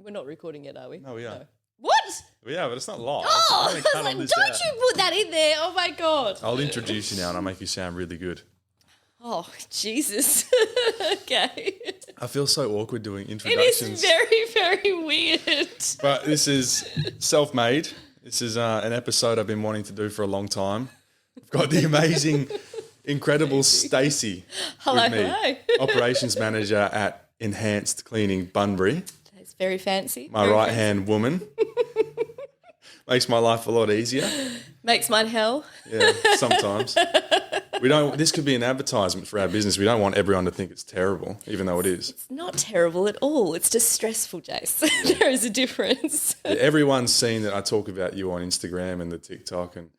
We're not recording yet, are we? No, we are. No. What? Yeah, but it's not live. Oh, I'm gonna cut all don't this you out. put that in there. Oh, my God. I'll introduce you now and I'll make you sound really good. Oh, Jesus. Okay. I feel so awkward doing It introductions. is very, very weird. But this is self-made. This is an episode I've been wanting to do for a long time. I've got the amazing, incredible Stacy Hello, with me, hello. operations manager at Enhanced Cleaning Bunbury. That's very fancy. My Very right-hand woman. Makes my life a lot easier. fancy. Makes mine hell. Yeah, sometimes. We don't. This could be an advertisement for our business. We don't want everyone to think it's terrible, even though it is. It's not terrible at all. It's just stressful, Jace. There is a difference. Yeah, everyone's seen that I talk about you on Instagram and the TikTok, and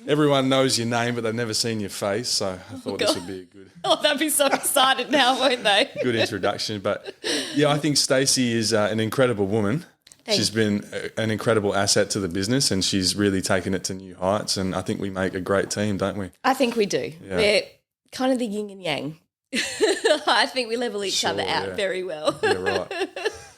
everyone knows your name, but they've never seen your face. So I thought this would be a good Oh, they'll be so excited now, won't they? good introduction. But yeah, I think Stacy is an incredible woman. She's been an incredible asset to the business, and she's really taken it to new heights. And I think we make a great team, don't we? I think we do. Yeah. We're kind of the yin and yang. I think we level each other out yeah. very well. Yeah, right.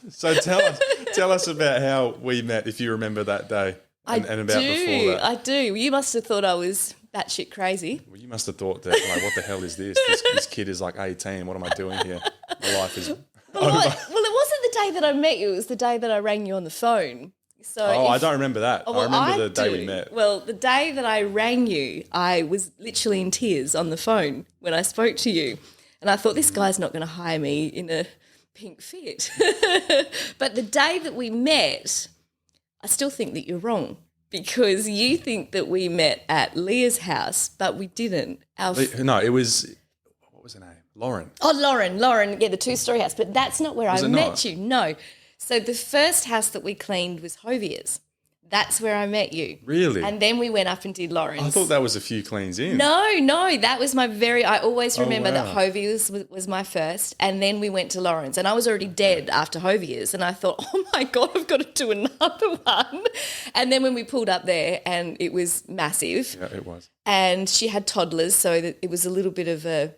So tell us about how we met, if you remember that day, and about before that. I do. You must have thought I was batshit crazy. Well, you must have thought that, like, what the hell is this? This kid is like 18. What am I doing here? My life is over. Well, it wasn't the day that I met you. It was the day that I rang you on the phone. So I don't remember that. Oh, well, I remember the day do. we met. Well, the day that I rang you, I was literally in tears on the phone when I spoke to you. And I thought, this guy's not going to hire me in a pink fit. But the day that we met, I still think that you're wrong, because you think that we met at Leah's house, but we didn't. No, it was, what was her name? Lauren. Oh, Lauren, yeah, the two-story house. But that's not where I it met not? you. No. So the first house that we cleaned was Hovier's. That's where I met you. Really? And then we went up and did Lauren's. I thought that was a few cleans in. No, that was I always remember wow. that Hovier's was my first, and then we went to Lauren's, and I was already dead after Hovier's, and I thought, oh my God, I've got to do another one. And then when we pulled up there, and it was massive. Yeah, it was. And she had toddlers, so that it was a little bit of a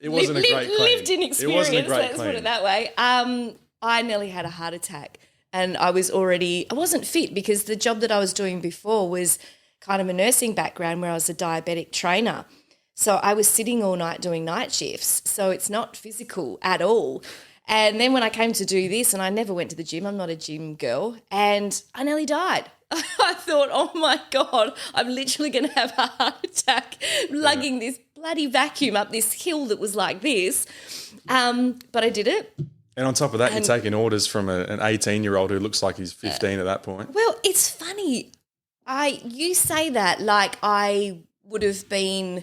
Lived-in experience. It wasn't a great Let's clean. put it that way. I nearly had a heart attack, and I wasn't fit, because the job that I was doing before was kind of a nursing background where I was a diabetic trainer. So I was sitting all night doing night shifts. So it's not physical at all. And then when I came to do this, and I never went to the gym, I'm not a gym girl, and I nearly died. I thought, oh my God, I'm literally going to have a heart attack lugging this bloody vacuum up this hill that was like this. But I did it. And on top of that, you're taking orders from an 18-year-old who looks like he's 15 at that point. Well, it's funny. You say that like I would have been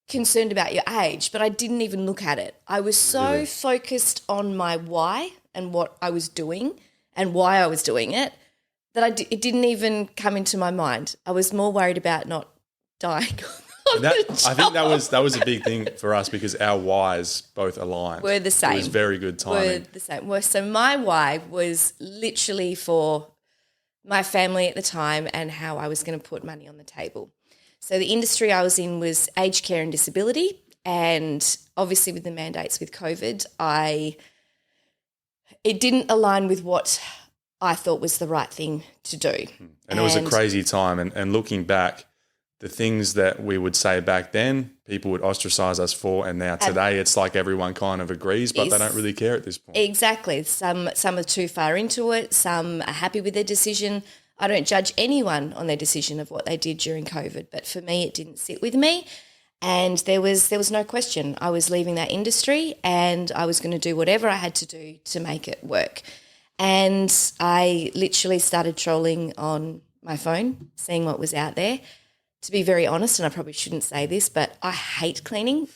concerned about your age, but I didn't even look at it. I was so focused on my why and what I was doing and why I was doing it that it didn't even come into my mind. I was more worried about not dying. I think that was a big thing for us, because our whys both aligned. Were the same. It was very good timing. Were the same. So my why was literally for my family at the time and how I was going to put money on the table. So the industry I was in was aged care and disability, and obviously with the mandates with COVID, it didn't align with what I thought was the right thing to do. And it was a crazy time. And looking back, the things that we would say back then, people would ostracize us for, and now today it's like everyone kind of agrees, but they don't really care at this point. Exactly. Some are too far into it. Some are happy with their decision. I don't judge anyone on their decision of what they did during COVID, but for me, it didn't sit with me. And there was no question. I was leaving that industry, and I was going to do whatever I had to do to make it work. And I literally started trolling on my phone, seeing what was out there. To be very honest, and I probably shouldn't say this, but I hate cleaning.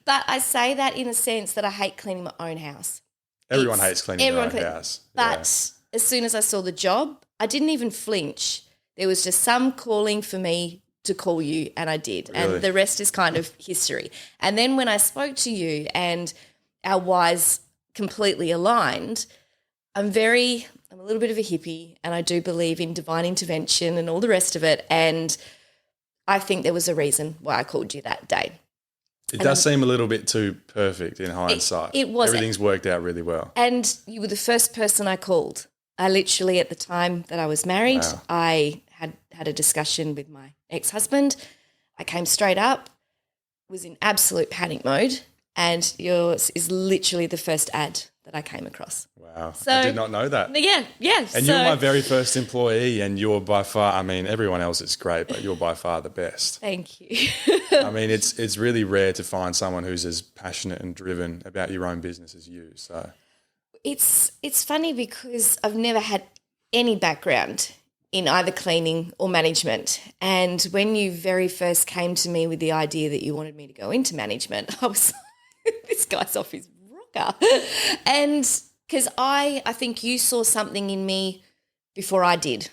But I say that in a sense that I hate cleaning my own house. Everyone hates cleaning their own house. But as soon as I saw the job, I didn't even flinch. There was just some calling for me to call you, and I did. Really? And the rest is kind of history. And then when I spoke to you and our whys completely aligned, I'm a little bit of a hippie, and I do believe in divine intervention and all the rest of it. And I think there was a reason why I called you that day. It does seem a little bit too perfect in hindsight. It was. Everything's worked out really well. And you were the first person I called. I literally, at the time that I was married, Wow. I had a discussion with my ex-husband. I came straight up, was in absolute panic mode, and yours is literally the first ad that I came across. Wow. So, I did not know that. Yeah. And you're my very first employee, and you're by far, I mean, everyone else is great, but you're by far the best. Thank you. I mean, it's really rare to find someone who's as passionate and driven about your own business as you. So It's funny because I've never had any background in either cleaning or management. And when you very first came to me with the idea that you wanted me to go into management, I was like, this guy's off his rocker. And because I think you saw something in me before I did.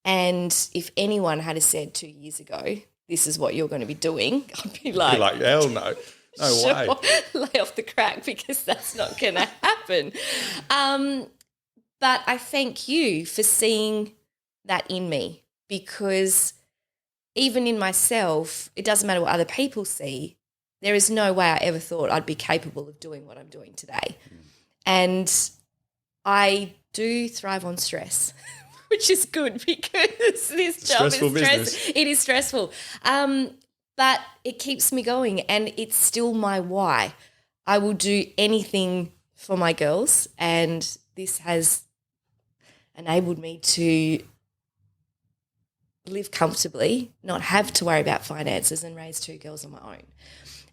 And if anyone had said 2 years ago, this is what you're going to be doing, I'd be like, you're like, hell no. No sure, way. lay off the crack because that's not going to happen. But I thank you for seeing that in me, because even in myself, it doesn't matter what other people see, there is no way I ever thought I'd be capable of doing what I'm doing today. And I do thrive on stress, which is good because this job is stressful. It is stressful. But it keeps me going, and it's still my why. I will do anything for my girls, and this has enabled me to live comfortably, not have to worry about finances, and raise 2 girls on my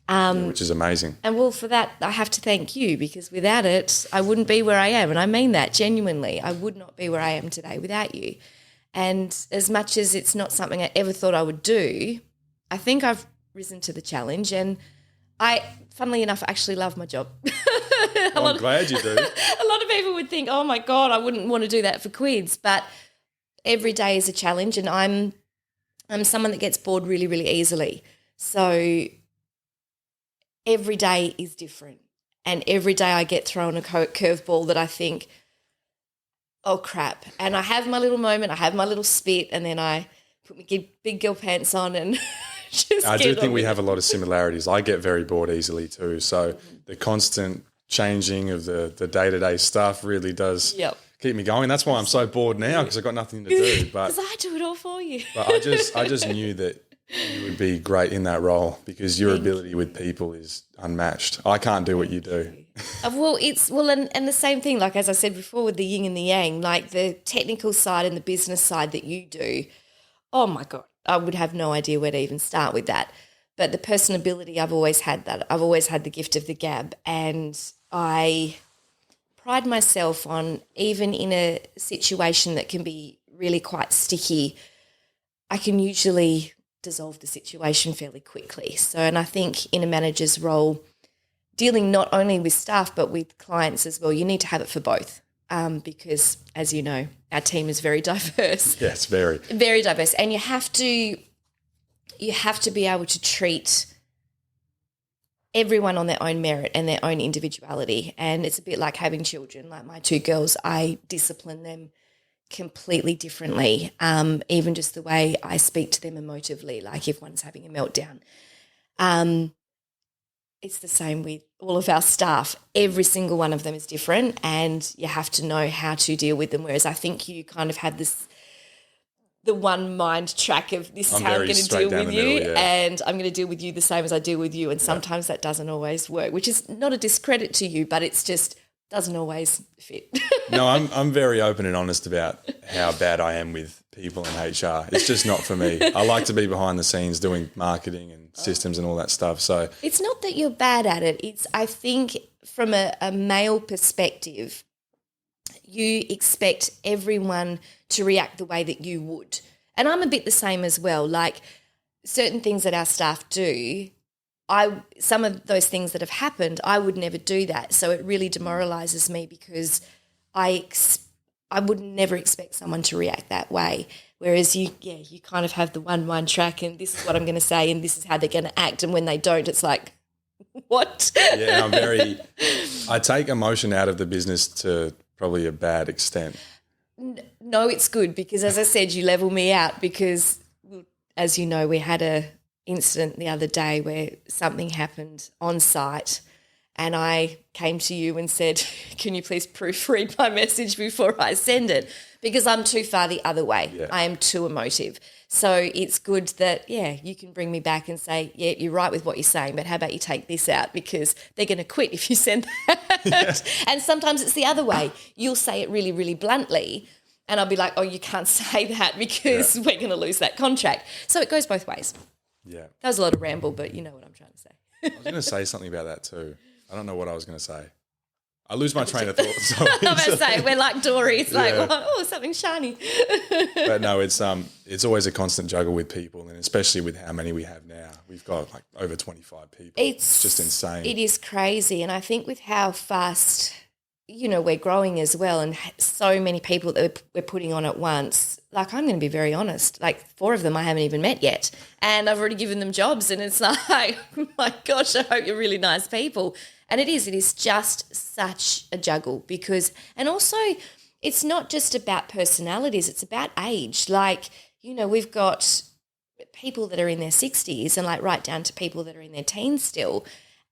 own. Which is amazing. And, well, for that, I have to thank you, because without it, I wouldn't be where I am. And I mean that genuinely. I would not be where I am today without you. And as much as it's not something I ever thought I would do, I think I've risen to the challenge, and I, funnily enough, actually love my job. I'm glad you do. A lot of people would think, oh, my God, I wouldn't want to do that for quids. But every day is a challenge, and I'm someone that gets bored really, really easily. So every day is different, and every day I get thrown a curveball that I think, oh, crap. And I have my little moment, I have my little spit, and then I put my big girl pants on and I do think we have a lot of similarities. I get very bored easily too. So the constant changing of the day-to-day stuff really does keep me going. That's why I'm so bored now, because I've got nothing to do. Because I do it all for you. But I just knew that you would be great in that role, because your ability with people is unmatched. I can't do what you do. And the same thing, like as I said before, with the yin and the yang, like the technical side and the business side that you do. Oh my God, I would have no idea where to even start with that. But the personability, I've always had that. I've always had the gift of the gab, and I pride myself on, even in a situation that can be really quite sticky, I can usually dissolve the situation fairly quickly. So, and I think in a manager's role, dealing not only with staff but with clients as well, you need to have it for both. Because, as you know, our team is very diverse. Yes, very. Very diverse. And you have to be able to treat everyone on their own merit and their own individuality. And it's a bit like having children. Like my 2 girls, I discipline them completely differently, even just the way I speak to them emotively, like if one's having a meltdown. It's the same with all of our staff. Every single one of them is different, and you have to know how to deal with them, whereas I think you kind of have the one mind track of this is how I'm going to deal with you, and I'm going to deal with you the same as I deal with you, and sometimes that doesn't always work, which is not a discredit to you, but it's just doesn't always fit. No, I'm very open and honest about how bad I am with people in HR. It's just not for me. I like to be behind the scenes doing marketing and systems and all that stuff. So it's not that you're bad at it. It's, I think, from a male perspective, you expect everyone to react the way that you would. And I'm a bit the same as well. Like certain things that our staff do, some of those things that have happened, I would never do that. So it really demoralises me, because I would never expect someone to react that way. Whereas you kind of have the one track, and this is what I'm going to say, and this is how they're going to act. And when they don't, it's like, what? Yeah, I take emotion out of the business to probably a bad extent. No, it's good, because as I said, you level me out, because as you know, we had a incident the other day where something happened on site and I came to you and said, can you please proofread my message before I send it? Because I'm too far the other way. Yeah. I am too emotive. So it's good that, you can bring me back and say, yeah, you're right with what you're saying, but how about you take this out because they're going to quit if you send that. Yeah. And sometimes it's the other way. You'll say it really, really bluntly and I'll be like, oh, you can't say that because we're going to lose that contract. So it goes both ways. Yeah. That was a lot of ramble, but you know what I'm trying to say. I was going to say something about that too. I don't know what I was going to say. I lose my train of thought. Sorry. I'm about to say, we're like Dory. It's like, oh, something shiny. But no, it's always a constant juggle with people, and especially with how many we have now. We've got like over 25 people. It's just insane. It is crazy. And I think with how fast, we're growing as well and so many people that we're putting on at once, like I'm going to be very honest, like 4 of them I haven't even met yet and I've already given them jobs and it's like, oh my gosh, I hope you're really nice people. And it is just such a juggle because, and also it's not just about personalities, it's about age. Like, we've got people that are in their 60s and like right down to people that are in their teens still.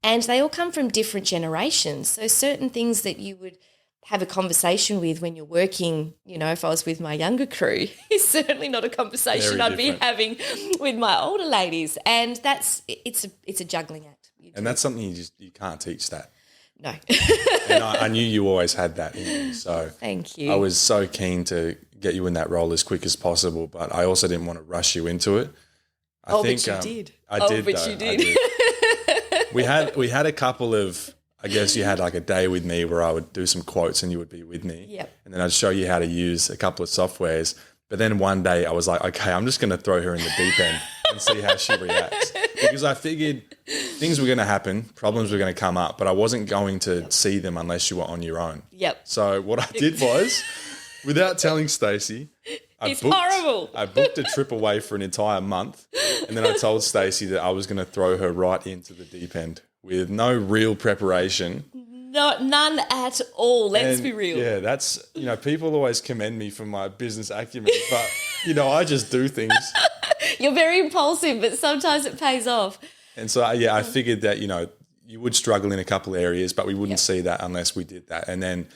And they all come from different generations. So certain things that you would have a conversation with when you're working, if I was with my younger crew, is certainly not a conversation I'd be having with my older ladies. And it's a juggling act. And that's something you can't teach that. No. And I knew you always had that in you. So thank you. I was so keen to get you in that role as quick as possible, but I also didn't want to rush you into it. But you did. You did. We had a couple of, I guess you had like a day with me where I would do some quotes and you would be with me. Yep. And then I'd show you how to use a couple of softwares. But then one day I was like, okay, I'm just going to throw her in the deep end and see how she reacts. Because I figured things were going to happen, problems were going to come up, but I wasn't going to see them unless you were on your own. Yep. So what I did was, without telling Stacey, horrible. I booked a trip away for an entire month, and then I told Stacey that I was going to throw her right into the deep end with no real preparation. No, none at all. Let's be real. Yeah, that's, people always commend me for my business acumen, but, I just do things. You're very impulsive, but sometimes it pays off. And so, I figured that, you would struggle in a couple of areas, but we wouldn't see that unless we did that. And then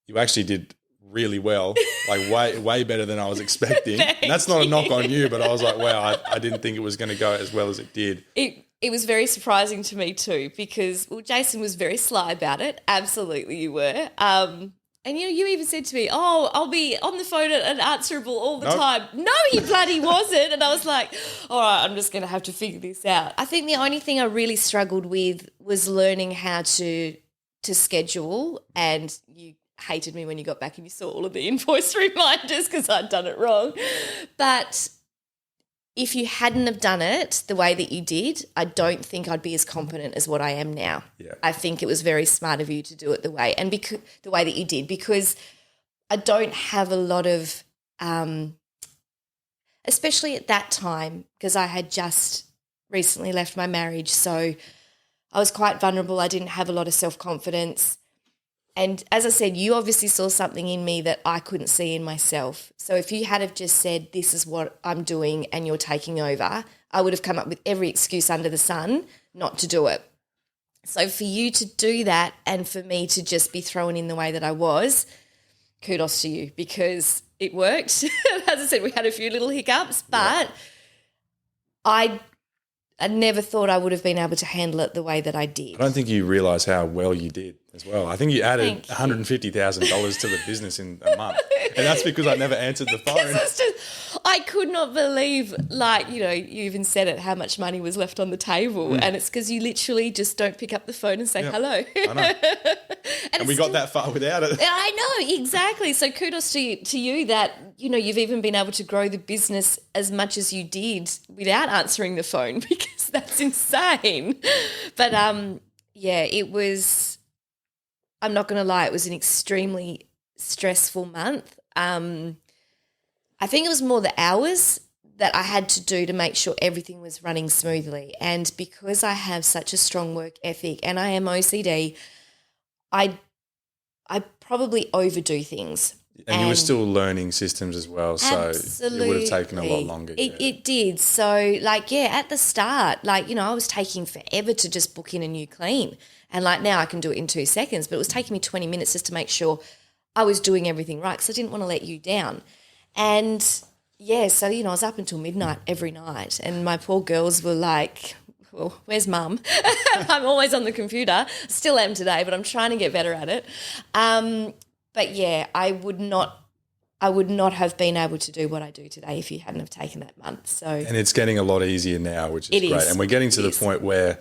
you actually did really well, like way better than I was expecting. And that's not a knock on you, but I was like, wow, I didn't think it was going to go as well as it did. It was very surprising to me too because, Jason was very sly about it. Absolutely you were. And, you even said to me, oh, I'll be on the phone and answerable all the time. No, he bloody wasn't. And I was like, all right, I'm just going to have to figure this out. I think the only thing I really struggled with was learning how to schedule, and you hated me when you got back and you saw all of the invoice reminders because I'd done it wrong. But if you hadn't have done it the way that you did, I don't think I'd be as competent as what I am now. Yeah. I think it was very smart of you to do it the way that you did, because I don't have a lot of, especially at that time, because I had just recently left my marriage, so I was quite vulnerable. I didn't have a lot of self-confidence. And as I said, you obviously saw something in me that I couldn't see in myself. So if you had have just said, this is what I'm doing and you're taking over, I would have come up with every excuse under the sun not to do it. So for you to do that and for me to just be thrown in the way that I was, kudos to you, because it worked. As I said, we had a few little hiccups, but I never thought I would have been able to handle it the way that I did. I don't think you realise how well you did as well. I think you added $150,000 to the business in a month. And that's because I never answered the phone. I could not believe, you even said it, how much money was left on the table. And it's because you literally just don't pick up the phone and say hello. I know. and we got that far without it. I know, exactly. So kudos to you that, you've even been able to grow the business as much as you did without answering the phone, because that's insane. But, it was, I'm not going to lie, it was an extremely stressful month. I think it was more the hours that I had to do to make sure everything was running smoothly. And because I have such a strong work ethic and I am OCD, I probably overdo things. And you were still learning systems as well, so absolutely. it would have taken a lot longer. It did. So, at the start, I was taking forever to just book in a new clean. And, now I can do it in 2 seconds, but it was taking me 20 minutes just to make sure I was doing everything right because I didn't want to let you down. And, so, I was up until midnight every night and my poor girls were like, well, where's mum? I'm always on the computer. Still am today, but I'm trying to get better at it. But yeah, I would not have been able to do what I do today if you hadn't have taken that month. So, and it's getting a lot easier now, which is great. And we're getting to the point where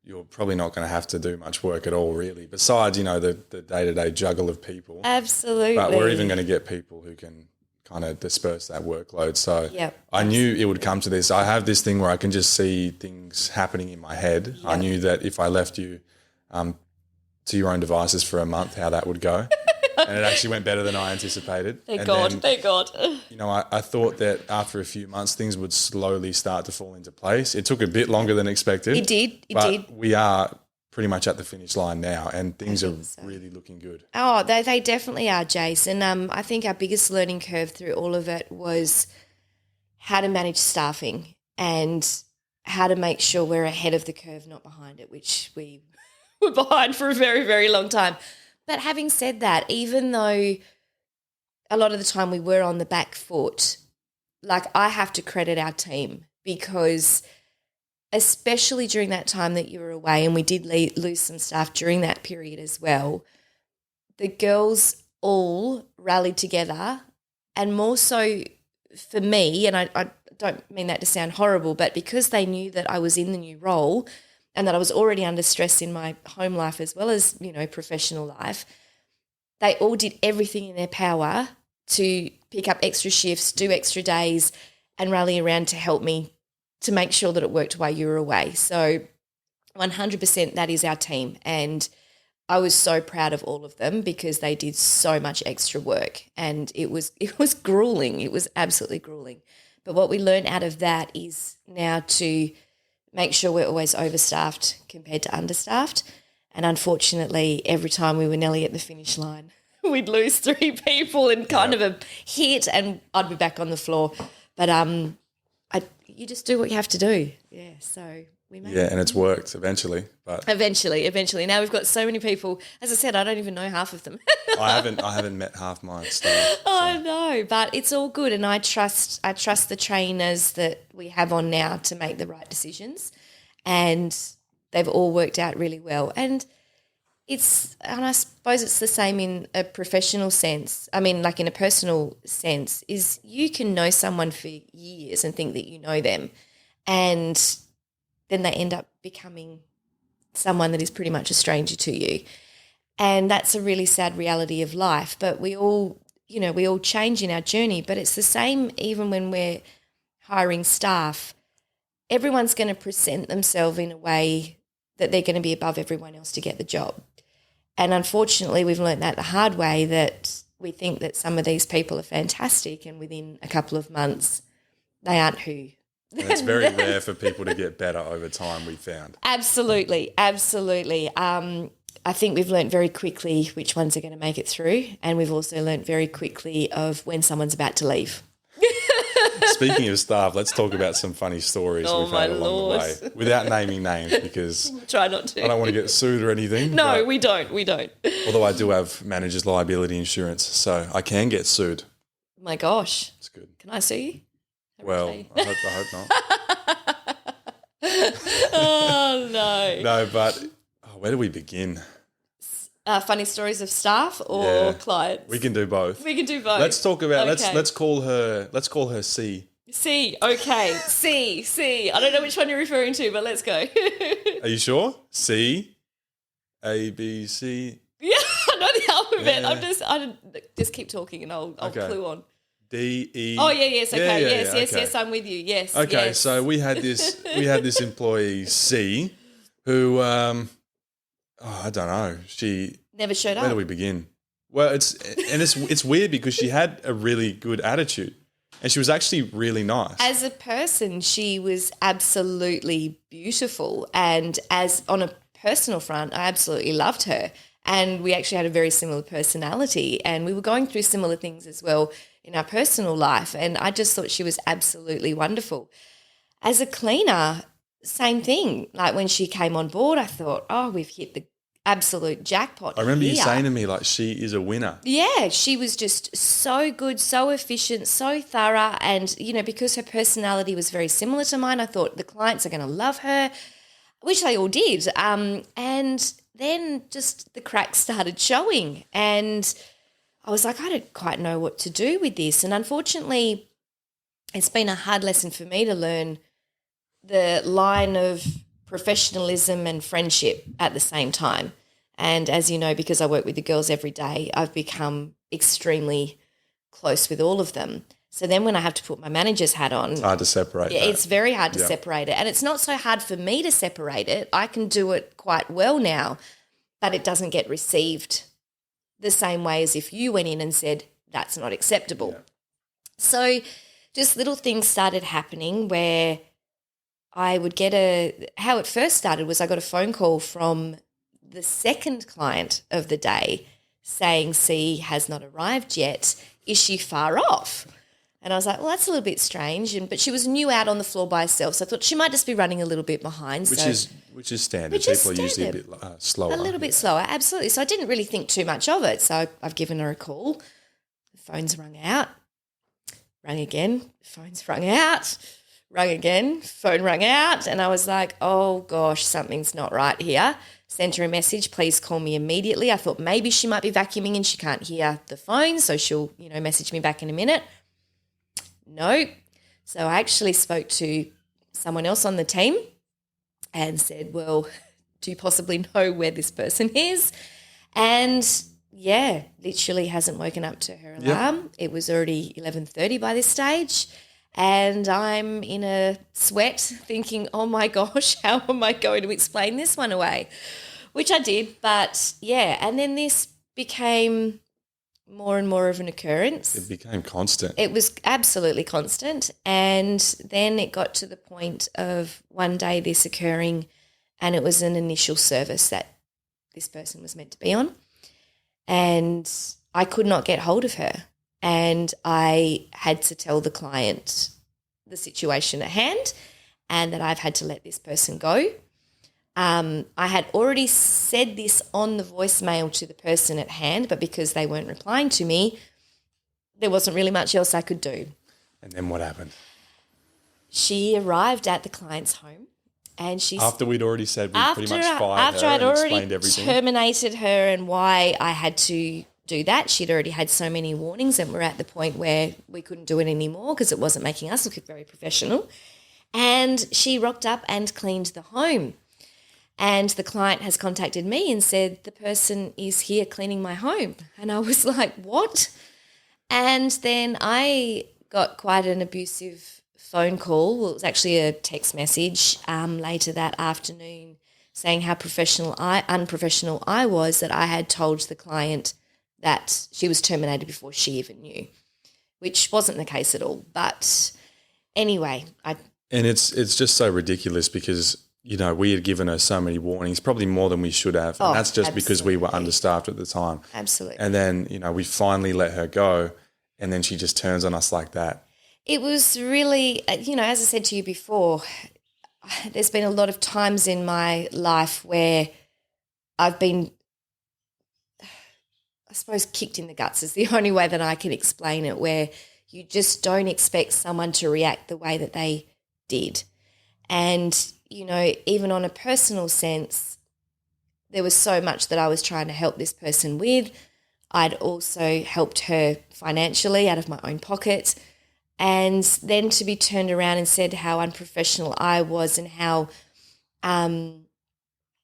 you're probably not going to have to do much work at all, really. Besides, the day-to-day juggle of people. Absolutely. But we're even going to get people who can kind of disperse that workload. So I knew it would come to this. I have this thing where I can just see things happening in my head. I knew that if I left you to your own devices for a month, how that would go. And it actually went better than I anticipated. Thank God. I thought that after a few months, things would slowly start to fall into place. It took a bit longer than expected. It did. But we are pretty much at the finish line now and things are really looking good. Oh, they definitely are, Jason. I think our biggest learning curve through all of it was how to manage staffing and how to make sure we're ahead of the curve, not behind it, which we were behind for a very, very long time. But having said that, even though a lot of the time we were on the back foot, I have to credit our team because especially during that time that you were away, and we did lose some staff during that period as well, the girls all rallied together, and more so for me, and I don't mean that to sound horrible, but because they knew that I was in the new role and that I was already under stress in my home life as well as, professional life, they all did everything in their power to pick up extra shifts, do extra days, and rally around to help me to make sure that it worked while you were away. So 100% that is our team. And I was so proud of all of them because they did so much extra work and it was grueling. It was absolutely grueling. But what we learned out of that is now to make sure we're always overstaffed compared to understaffed. And unfortunately, every time we were nearly at the finish line, we'd lose 3 people in kind of a hit and I'd be back on the floor. But you just do what you have to do. Yeah, so we made it. And it's worked eventually. But Eventually. Now we've got so many people. As I said, I don't even know half of them. I haven't met half my staff. I know, but it's all good, and I trust the trainers that we have on now to make the right decisions, and they've all worked out really well. And I suppose it's the same in a professional sense. I mean, in a personal sense, is you can know someone for years and think that you know them, and then they end up becoming someone that is pretty much a stranger to you. And that's a really sad reality of life. But we all change in our journey. But it's the same even when we're hiring staff. Everyone's going to present themselves in a way that they're going to be above everyone else to get the job. And unfortunately, we've learned that the hard way, that we think that some of these people are fantastic and within a couple of months they aren't who. And it's very rare for people to get better over time, we found. Absolutely. I think we've learnt very quickly which ones are going to make it through, and we've also learnt very quickly of when someone's about to leave. Speaking of staff, let's talk about some funny stories we've had along the way, without naming names, because try not to. I don't want to get sued or anything. No, we don't. Although I do have manager's liability insurance, so I can get sued. Oh my gosh. It's good. Can I sue you? Well, I hope not. Oh, no. No, but where do we begin? Funny stories of staff or clients? We can do both. Let's talk about let's call her C. C, okay. C. I don't know which one you're referring to, but let's go. Are you sure? C, A, B, C. Yeah, I know the alphabet. Yeah. I just keep talking and I'll clue on. D, E. Oh, yes, okay. Yeah, yes, I'm with you. Yes. Okay, yes. So we had this employee C who I don't know. She never showed up. Where do we begin? Well, it's weird because she had a really good attitude and she was actually really nice. As a person, she was absolutely beautiful, and as on a personal front, I absolutely loved her. And we actually had a very similar personality, and we were going through similar things as well in our personal life. And I just thought she was absolutely wonderful. As a cleaner, same thing. Like when she came on board, I thought, oh, we've hit the absolute jackpot. I remember here. you saying to me, like, she is a winner. Yeah, she was just so good, so efficient, so thorough. And, because her personality was very similar to mine, I thought the clients are going to love her, which they all did. And then just the cracks started showing. And I was like, I don't quite know what to do with this. And unfortunately, it's been a hard lesson for me to learn the line of professionalism and friendship at the same time. And as you know, because I work with the girls every day, I've become extremely close with all of them. So then when I have to put my manager's hat on, it's hard to separate that. It's very hard to separate it. And it's not so hard for me to separate it. I can do it quite well now, but it doesn't get received the same way as if you went in and said, that's not acceptable. Yeah. So just little things started happening where I would get how it first started was I got a phone call from the second client of the day saying C has not arrived yet. Is she far off? And I was like, well, that's a little bit strange. But she was new out on the floor by herself, so I thought she might just be running a little bit behind. Which is standard. People are usually a bit slower. A little bit slower, absolutely. So I didn't really think too much of it. So I've given her a call. The phone's rung out. Rang again. Phone's rung out. Rung again. Phone rung out. And I was like, oh, gosh, something's not right here. Sent her a message, please call me immediately. I thought maybe she might be vacuuming and she can't hear the phone, so she'll, message me back in a minute. No. So I actually spoke to someone else on the team and said, well, do you possibly know where this person is? And, literally hasn't woken up to her alarm. Yep. It was already 11:30 by this stage. And I'm in a sweat thinking, oh, my gosh, how am I going to explain this one away? Which I did, but, and then this became more and more of an occurrence. It became constant. It was absolutely constant. And then it got to the point of one day this occurring, and it was an initial service that this person was meant to be on. And I could not get hold of her. And I had to tell the client the situation at hand and that I've had to let this person go. I had already said this on the voicemail to the person at hand, but because they weren't replying to me, there wasn't really much else I could do. And then what happened? She arrived at the client's home and she... After we'd already said we pretty much fired her. After I'd already terminated her and why I had to do that. She'd already had so many warnings and we're at the point where we couldn't do it anymore because it wasn't making us look very professional. And she rocked up and cleaned the home. And the client has contacted me and said, the person is here cleaning my home. And I was like, what? And then I got quite an abusive phone call. Well, it was actually a text message later that afternoon saying how unprofessional I was, that I had told the client that she was terminated before she even knew, which wasn't the case at all. But anyway, and it's just so ridiculous because, we had given her so many warnings, probably more than we should have. And that's just because we were understaffed at the time. Absolutely. And then, we finally let her go and then she just turns on us like that. It was really, as I said to you before, there's been a lot of times in my life where I've been, I suppose, kicked in the guts is the only way that I can explain it, where you just don't expect someone to react the way that they did. And, even on a personal sense, there was so much that I was trying to help this person with. I'd also helped her financially out of my own pocket. And then to be turned around and said how unprofessional I was and how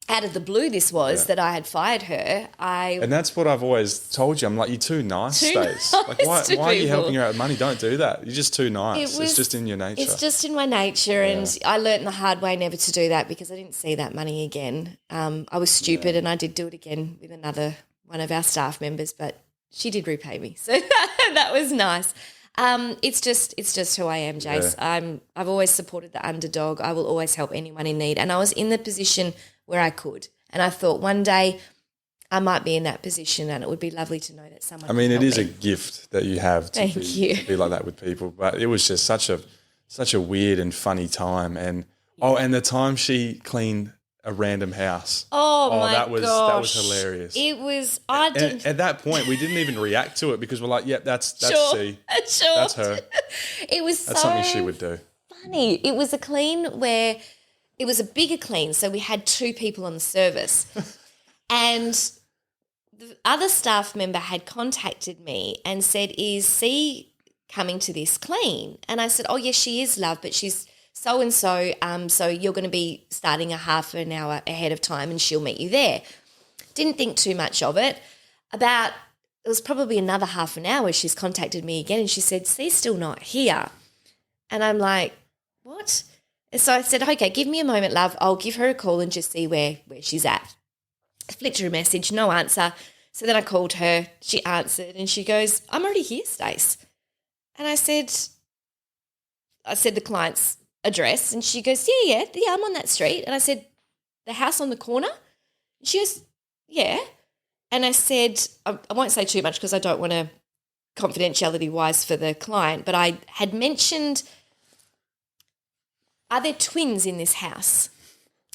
out of the blue this was that I had fired her. And that's what I've always told you. I'm like, you're too nice, Stace. Like, why are you helping her out with money? Don't do that. You're just too nice. It's just in your nature. It's just in my nature. And I learnt the hard way never to do that because I didn't see that money again. I was stupid and I did do it again with another one of our staff members, but she did repay me. So that was nice. It's just who I am, Jace. Yeah. I've always supported the underdog. I will always help anyone in need. And I was in the position where I could. And I thought one day I might be in that position, and it would be lovely to know that someone. I mean, can it is help a me. gift that you have to be like that with people. But it was just such a weird and funny time. And and the time she cleaned a random house. Oh my that was hilarious. It was. At that point, we didn't even react to it because we're like, "Yep, that's sure, C. sure. That's her." It was that's something she would do. Funny. It was a clean where it was a bigger clean, so we had 2 people on the service, and the other staff member had contacted me and said, "Is C coming to this clean?" And I said, "Oh yes, she is, love, but she's so and so. So you're going to be starting a half an hour ahead of time, and she'll meet you there." Didn't think too much of it. It was probably another half an hour. She's contacted me again, and she said, "C's still not here." And I'm like, "What?" And so I said, "Okay, give me a moment, love. I'll give her a call and just see where she's at." I flicked her a message, no answer. So then I called her. She answered, and she goes, "I'm already here, Stace." And I said the client's address, and she goes, yeah, I'm on that street. And I said, "The house on the corner?" And she goes, "Yeah." And I said, I won't say too much because I don't want to confidentiality-wise for the client, but I had mentioned, "Are there twins in this house?"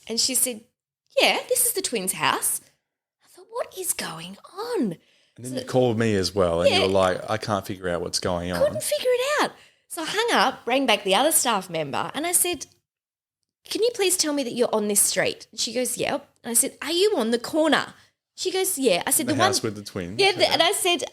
And she said, "Yeah, this is the twins' house." I thought, what is going on? And then you called me as well, and you were like, "I can't figure out what's going on." Couldn't figure it out. So I hung up, rang back the other staff member, and I said, "Can you please tell me that you're on this street?" And she goes, "Yep." And I said, "Are you on the corner?" She goes, "Yeah." I said, the house with the twins. Yeah, and I said,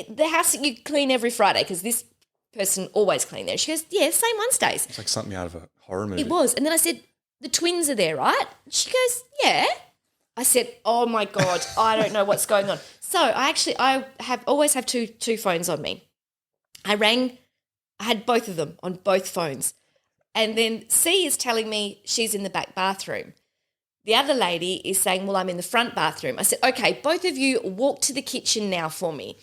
"The house that you clean every Friday," because this person always cleaned there. She goes, "Yeah, same one, Stace." It's like something out of a horror movie. It was. And then I said, "The twins are there, right?" She goes, "Yeah." I said, "Oh my God, I don't know what's going on." So I always have two phones on me. I had both of them on both phones. And then C is telling me she's in the back bathroom. The other lady is saying, "Well, I'm in the front bathroom." I said, "Okay, both of you walk to the kitchen now for me."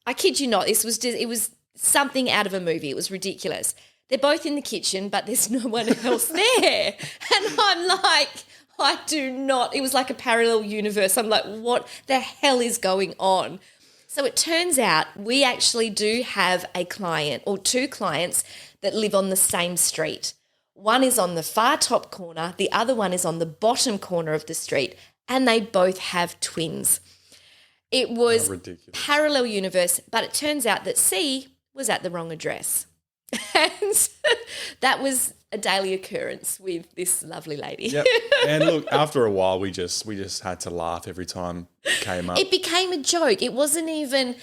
I kid you not, it was something out of a movie. It was ridiculous. They're both in the kitchen, but there's no one else there. And I'm like, I do not. It was like a parallel universe. I'm like, what the hell is going on? So it turns out we actually do have a client or 2 clients that live on the same street. One is on the far top corner, the other one is on the bottom corner of the street, and they both have twins. It was parallel universe, but it turns out that C was at the wrong address. And that was a daily occurrence with this lovely lady. Yep. And look, after a while, we just had to laugh every time it came up. It became a joke. It wasn't even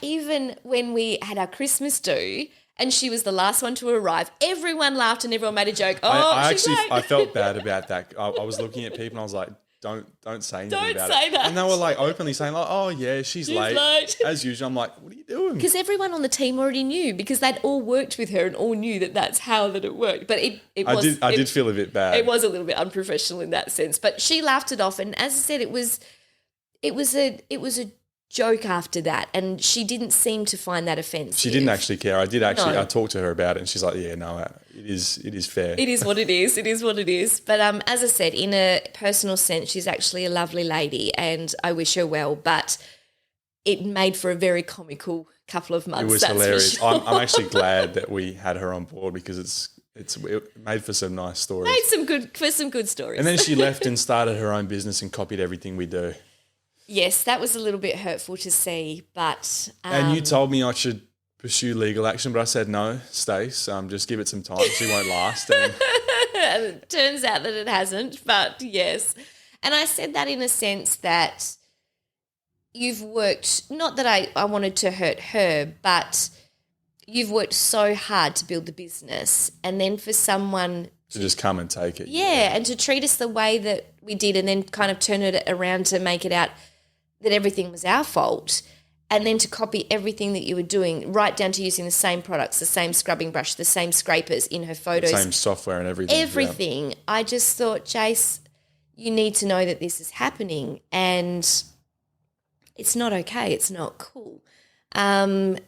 even when we had our Christmas do and she was the last one to arrive, everyone laughed and everyone made a joke. I felt bad about that. I was looking at people and I was like, don't say anything about it. Don't say that. And they were like openly saying like, "Oh yeah, she's late." As usual. I'm like, what are you doing? Because everyone on the team already knew because they'd all worked with her and all knew that that's how that it worked. But I did feel a bit bad. It was a little bit unprofessional in that sense. But she laughed it off, and as I said, it was a joke after that, and she didn't seem to find that offensive. She didn't actually care. I talked to her about it, and she's like, "Yeah, no, it is fair. It is what it is. It is what it is." But as I said, in a personal sense, she's actually a lovely lady, and I wish her well. But it made for a very comical couple of months. It was hilarious. Sure. I'm actually glad that we had her on board because it made for some nice stories. Some good stories. And then she left and started her own business and copied everything we do. Yes, that was a little bit hurtful to see, but... and you told me I should pursue legal action, but I said, no, Stace, just give it some time. She won't last. And it turns out that it hasn't, but yes. And I said that in a sense that you've worked, not that I wanted to hurt her, but you've worked so hard to build the business and then for someone... to just come and take it. Yeah, and to treat us the way that we did and then kind of turn it around to make it out that everything was our fault and then to copy everything that you were doing right down to using the same products, the same scrubbing brush, the same scrapers in her photos. The same software and everything. Everything. Yeah. I just thought, Jace, you need to know that this is happening and it's not okay. It's not cool. And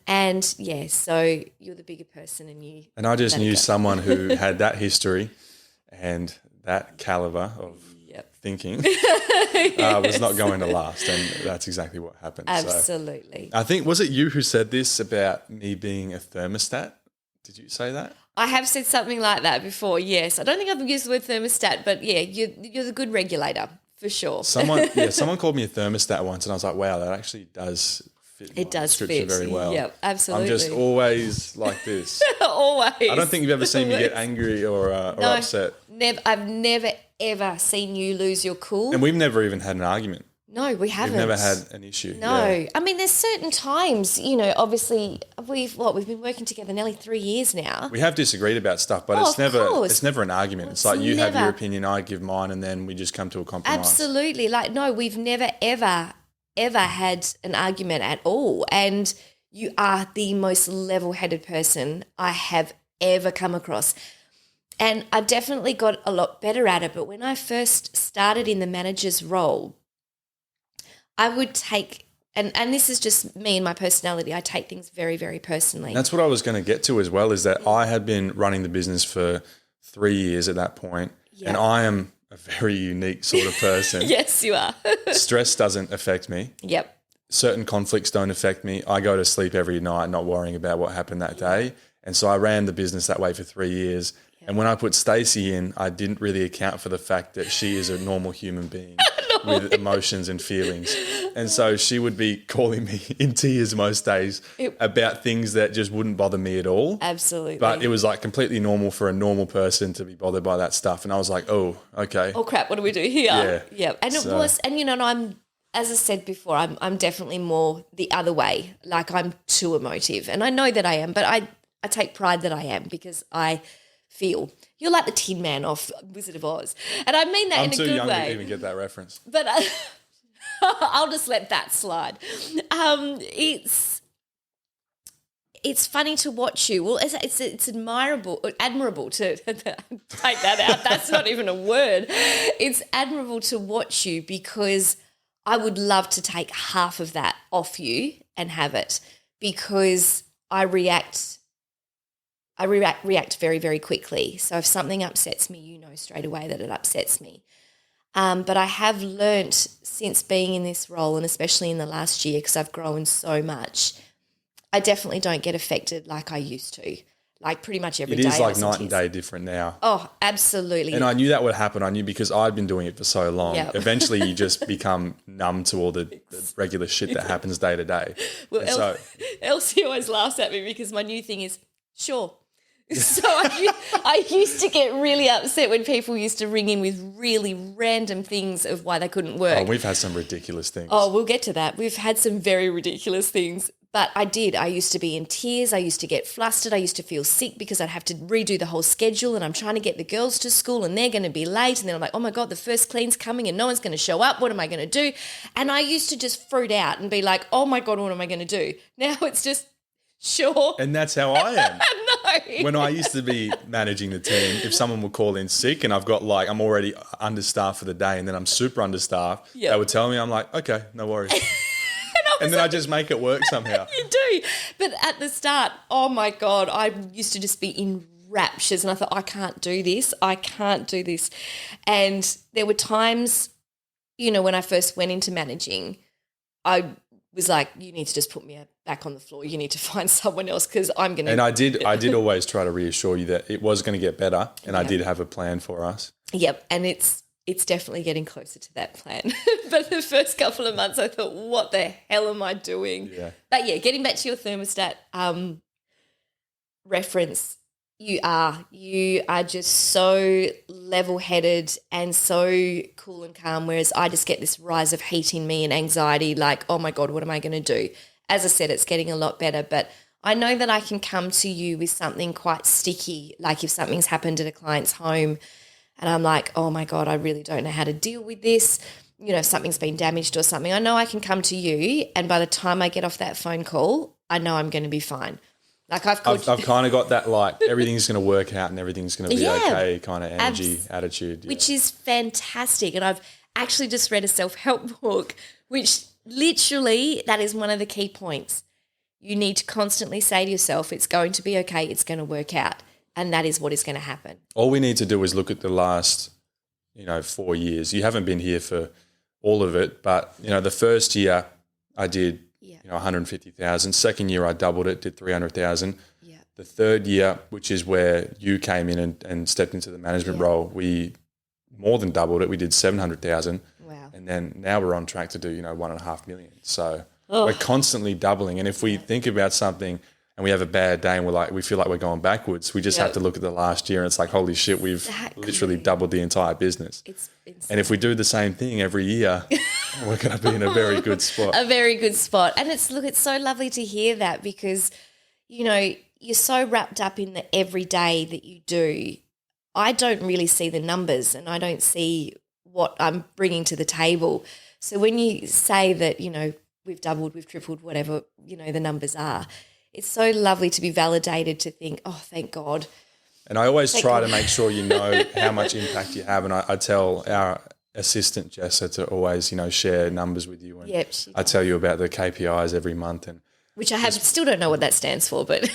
yeah, so you're the bigger person and you... And I just knew someone who had that history and that caliber of thinking was not going to last, and that's exactly what happened. Absolutely. So I think, was it you who said this about me being a thermostat? Did you say that? I have said something like that before, yes. I don't think I've used the word thermostat, but yeah, you're the good regulator for sure. Someone called me a thermostat once, and I was like, wow, that actually does fit my description very well. Yep, absolutely. I'm just always like this. Always. I don't think you've ever seen me get angry or upset. I've never, ever seen you lose your cool. And we've never even had an argument. No, we haven't. We've never had an issue. No. Yeah. I mean, there's certain times, obviously we've been working together nearly 3 years now. We have disagreed about stuff, but it's never an argument. It's like you have your opinion, I give mine, and then we just come to a compromise. Absolutely. No, we've never, ever had an argument at all. And you are the most level-headed person I have ever come across. And I definitely got a lot better at it. But when I first started in the manager's role, I would take, and this is just me and my personality, I take things very, very personally. That's what I was going to get to as well, is that I had been running the business for 3 years at that point, and I am a very unique sort of person. Yes, you are. Stress doesn't affect me. Yep. Certain conflicts don't affect me. I go to sleep every night not worrying about what happened that day. And so I ran the business that way for 3 years. And when I put Stacy in, I didn't really account for the fact that she is a normal human being with emotions and feelings. And so she would be calling me in tears most days about things that just wouldn't bother me at all. Absolutely. But it was like completely normal for a normal person to be bothered by that stuff. And I was like, oh, okay. Oh, crap, what do we do here? Yeah. And it was, and I'm, as I said before, I'm definitely more the other way. Like, I'm too emotive. And I know that I am, but I take pride that I am, because I feel you're like the Tin Man off Wizard of Oz, and I mean that in a good way. I'm too young to even get that reference, but I'll just let that slide. It's funny to watch you. Well, it's admirable to take that out. That's not even a word. It's admirable to watch you, because I would love to take half of that off you and have it, because I react very, very quickly. So if something upsets me, you know straight away that it upsets me. But I have learnt since being in this role, and especially in the last year, because I've grown so much, I definitely don't get affected like I used to. Like, pretty much every day. It is like night and day different now. Oh, absolutely. And I knew that would happen. I knew, because I'd been doing it for so long. Yep. Eventually you just become numb to all the regular shit that happens day to day. Well, Elsie always laughs at me, because my new thing is, sure. So I used to get really upset when people used to ring in with really random things of why they couldn't work. Oh, we've had some ridiculous things. Oh, we'll get to that. We've had some very ridiculous things. But I used to be in tears. I used to get flustered. I used to feel sick, because I'd have to redo the whole schedule, and I'm trying to get the girls to school and they're going to be late. And then I'm like, oh my God, the first clean's coming and no one's going to show up. What am I going to do? And I used to just fruit out and be like, oh my God, what am I going to do? Now it's just, sure. And that's how I am. No. When I used to be managing the team, if someone would call in sick and I'm already understaffed for the day, and then I'm super understaffed, they would tell me, I'm like, okay, no worries. And then I just make it work somehow. You do. But at the start, oh my God, I used to just be in raptures, and I thought, I can't do this. And there were times, when I first went into managing, I was like, you need to just put me back on the floor. You need to find someone else, because I'm going to. And I did always try to reassure you that it was going to get better, and I did have a plan for us. Yep. And it's definitely getting closer to that plan. But the first couple of months I thought, what the hell am I doing? Yeah. But yeah, getting back to your thermostat reference, you are just so level-headed and so cool and calm, whereas I just get this rise of heat in me and anxiety, like, oh my God, what am I going to do? As I said, it's getting a lot better, but I know that I can come to you with something quite sticky, like if something's happened at a client's home and I'm like, oh my God, I really don't know how to deal with this. If something's been damaged or something, I know I can come to you, and by the time I get off that phone call, I know I'm going to be fine. Like I've kind of got that, like, everything's going to work out and everything's going to be okay kind of energy, attitude. Yeah. Which is fantastic. And I've actually just read a self-help book, which literally that is one of the key points. You need to constantly say to yourself, it's going to be okay, it's going to work out. And that is what is going to happen. All we need to do is look at the last 4 years. You haven't been here for all of it, but, the first year I did, 150,000. Second year I doubled it, did 300,000. Yeah. The third year, which is where you came in and stepped into the management role, we more than doubled it. We did 700,000. Wow. And then now we're on track to do, 1.5 million. So we're constantly doubling. And if we think about something and we have a bad day and we feel like we're going backwards, we just have to look at the last year and it's like, holy shit, we've literally doubled the entire business. It's insane. And if we do the same thing every year, we're going to be in a very good spot. A very good spot. And it's so lovely to hear that because, you're so wrapped up in the everyday that you do. I don't really see the numbers and I don't see what I'm bringing to the table. So when you say that, we've doubled, we've tripled, whatever, the numbers are, it's so lovely to be validated to think, oh, thank God. And I always try to make sure you know how much impact you have. And I tell our assistant, Jessa, to always, share numbers with you. And I tell you about the KPIs every month. Which I still don't know what that stands for, but...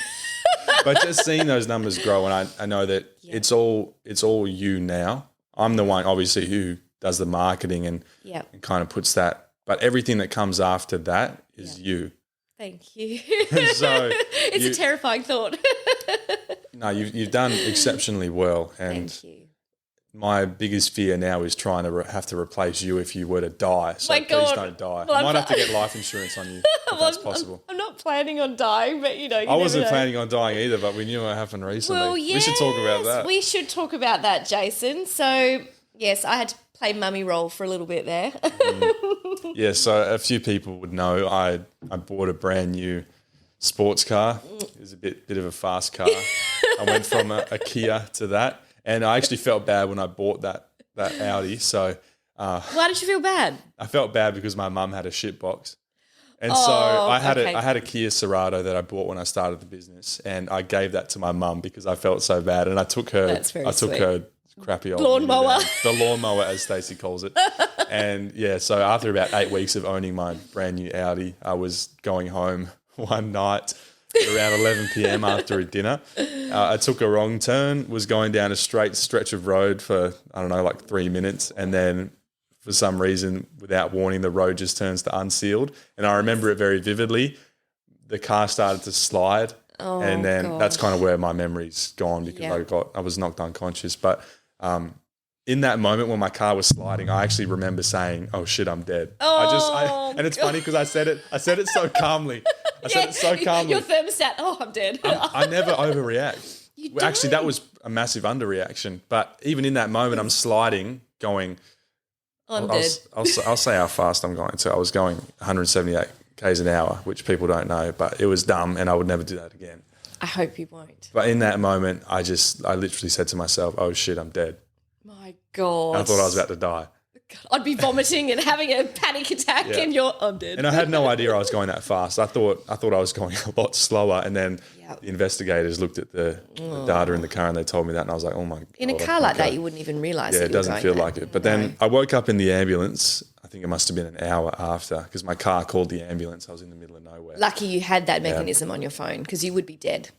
But just seeing those numbers grow, and I know that it's all you now. I'm the one, obviously, who does the marketing and kind of puts that. But everything that comes after that is you. Thank you. So it's a terrifying thought. No, you've done exceptionally well. And thank you. My biggest fear now is trying to have to replace you if you were to die. So please don't die. Well, I might have to get life insurance on you if that's possible. I'm not planning on dying, but I wasn't planning on dying either, but we knew what happened recently. Well, yes, we should talk about that. We should talk about that, Jason. So, yes, I had to play mummy role for a little bit there. Yeah, so a few people would know I bought a brand new sports car. It was a bit of a fast car. I went from a Kia to that. And I actually felt bad when I bought that Audi. So why did you feel bad? I felt bad because my mum had a shit box. And so I had a Kia Cerato that I bought when I started the business, and I gave that to my mum because I felt so bad. And I took her crappy old lawnmower. The lawnmower, as Stacy calls it. And so after about 8 weeks of owning my brand new Audi, I was going home one night around 11 p.m. after a dinner. I took a wrong turn, was going down a straight stretch of road for, 3 minutes. And then for some reason, without warning, the road just turns to unsealed. And I remember it very vividly. The car started to slide. Oh, and then that's kind of where my memory's gone because I was knocked unconscious. But in that moment when my car was sliding, I actually remember saying, "Oh shit, I'm dead." And it's funny because I said it so calmly. I said it so calmly. Your thermostat, I'm dead. I never overreact. Actually, that was a massive underreaction. But even in that moment, I'm sliding, going. I'm dead. I'll say how fast I'm going. So I was going 178 k's an hour, which people don't know, but it was dumb, and I would never do that again. I hope you won't. But in that moment, I literally said to myself, "Oh shit, I'm dead." My God. And I thought I was about to die. I'd be vomiting and having a panic attack, and I'm dead. And I had no idea I was going that fast. I thought I was going a lot slower, and then the investigators looked at the data in the car and they told me that, and I was like, "Oh my God!" In a car like that, you wouldn't even realise. Yeah, it doesn't feel like it. But then I woke up in the ambulance. I think it must have been an hour after because my car called the ambulance. I was in the middle of nowhere. Lucky you had that mechanism on your phone because you would be dead.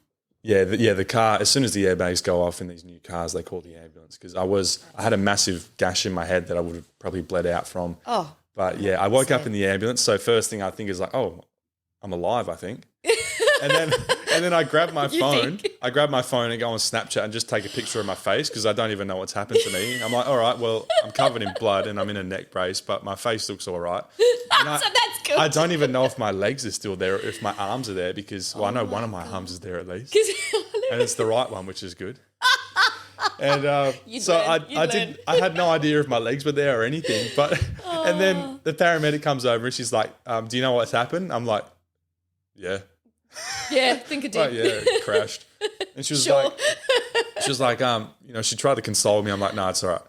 Yeah, the car, as soon as the airbags go off in these new cars, they call the ambulance because I had a massive gash in my head that I would have probably bled out from. Oh. But I woke up in the ambulance. So first thing I think is like, oh, I'm alive, I think. and then I grab my phone. I grab my phone and go on Snapchat and just take a picture of my face because I don't even know what's happened to me. I'm like, all right, well, I'm covered in blood and I'm in a neck brace, but my face looks all right. So that's good. I don't even know if my legs are still there or if my arms are there because, I know one of my arms is there at least. And it's the right one, which is good. And I had no idea if my legs were there or anything. But and then the paramedic comes over and she's like, "Do you know what's happened?" I'm like, "Yeah." Yeah, think it did. Like, yeah, it crashed. And she was like, she tried to console me. I'm like, "No, it's all right."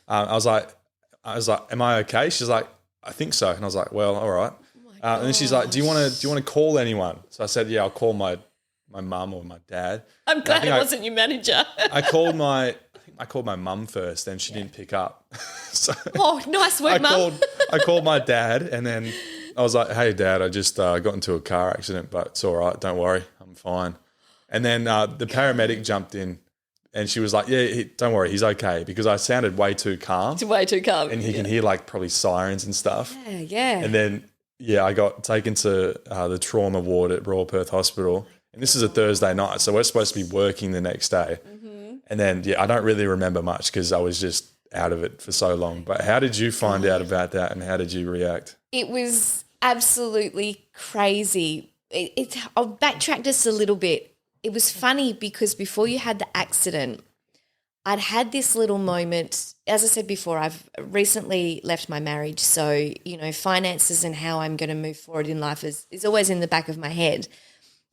I was like, "Am I okay?" She's like, "I think so." And I was like, "Well, all right." And then she's like, "Do you want to call anyone?" So I said, "Yeah, I'll call my mum or my dad." I'm glad it wasn't your manager. I called my mum first, and she didn't pick up. So nice work, mum. I called my dad, and then I was like, "Hey, Dad, I just got into a car accident, but it's all right. Don't worry, I'm fine." And then the paramedic jumped in And she was like, yeah, don't worry, he's okay, because I sounded way too calm. Way too calm. And he can hear like probably sirens and stuff. Yeah. And then, I got taken to the trauma ward at Royal Perth Hospital. And this is a Thursday night, so we're supposed to be working the next day. Mm-hmm. And then, I don't really remember much because I was just out of it for so long. But how did you find out about that, and how did you react? It was absolutely crazy. I'll backtrack just a little bit. It was funny because before you had the accident, I'd had this little moment. As I said before, I've recently left my marriage. So, finances and how I'm going to move forward in life is always in the back of my head.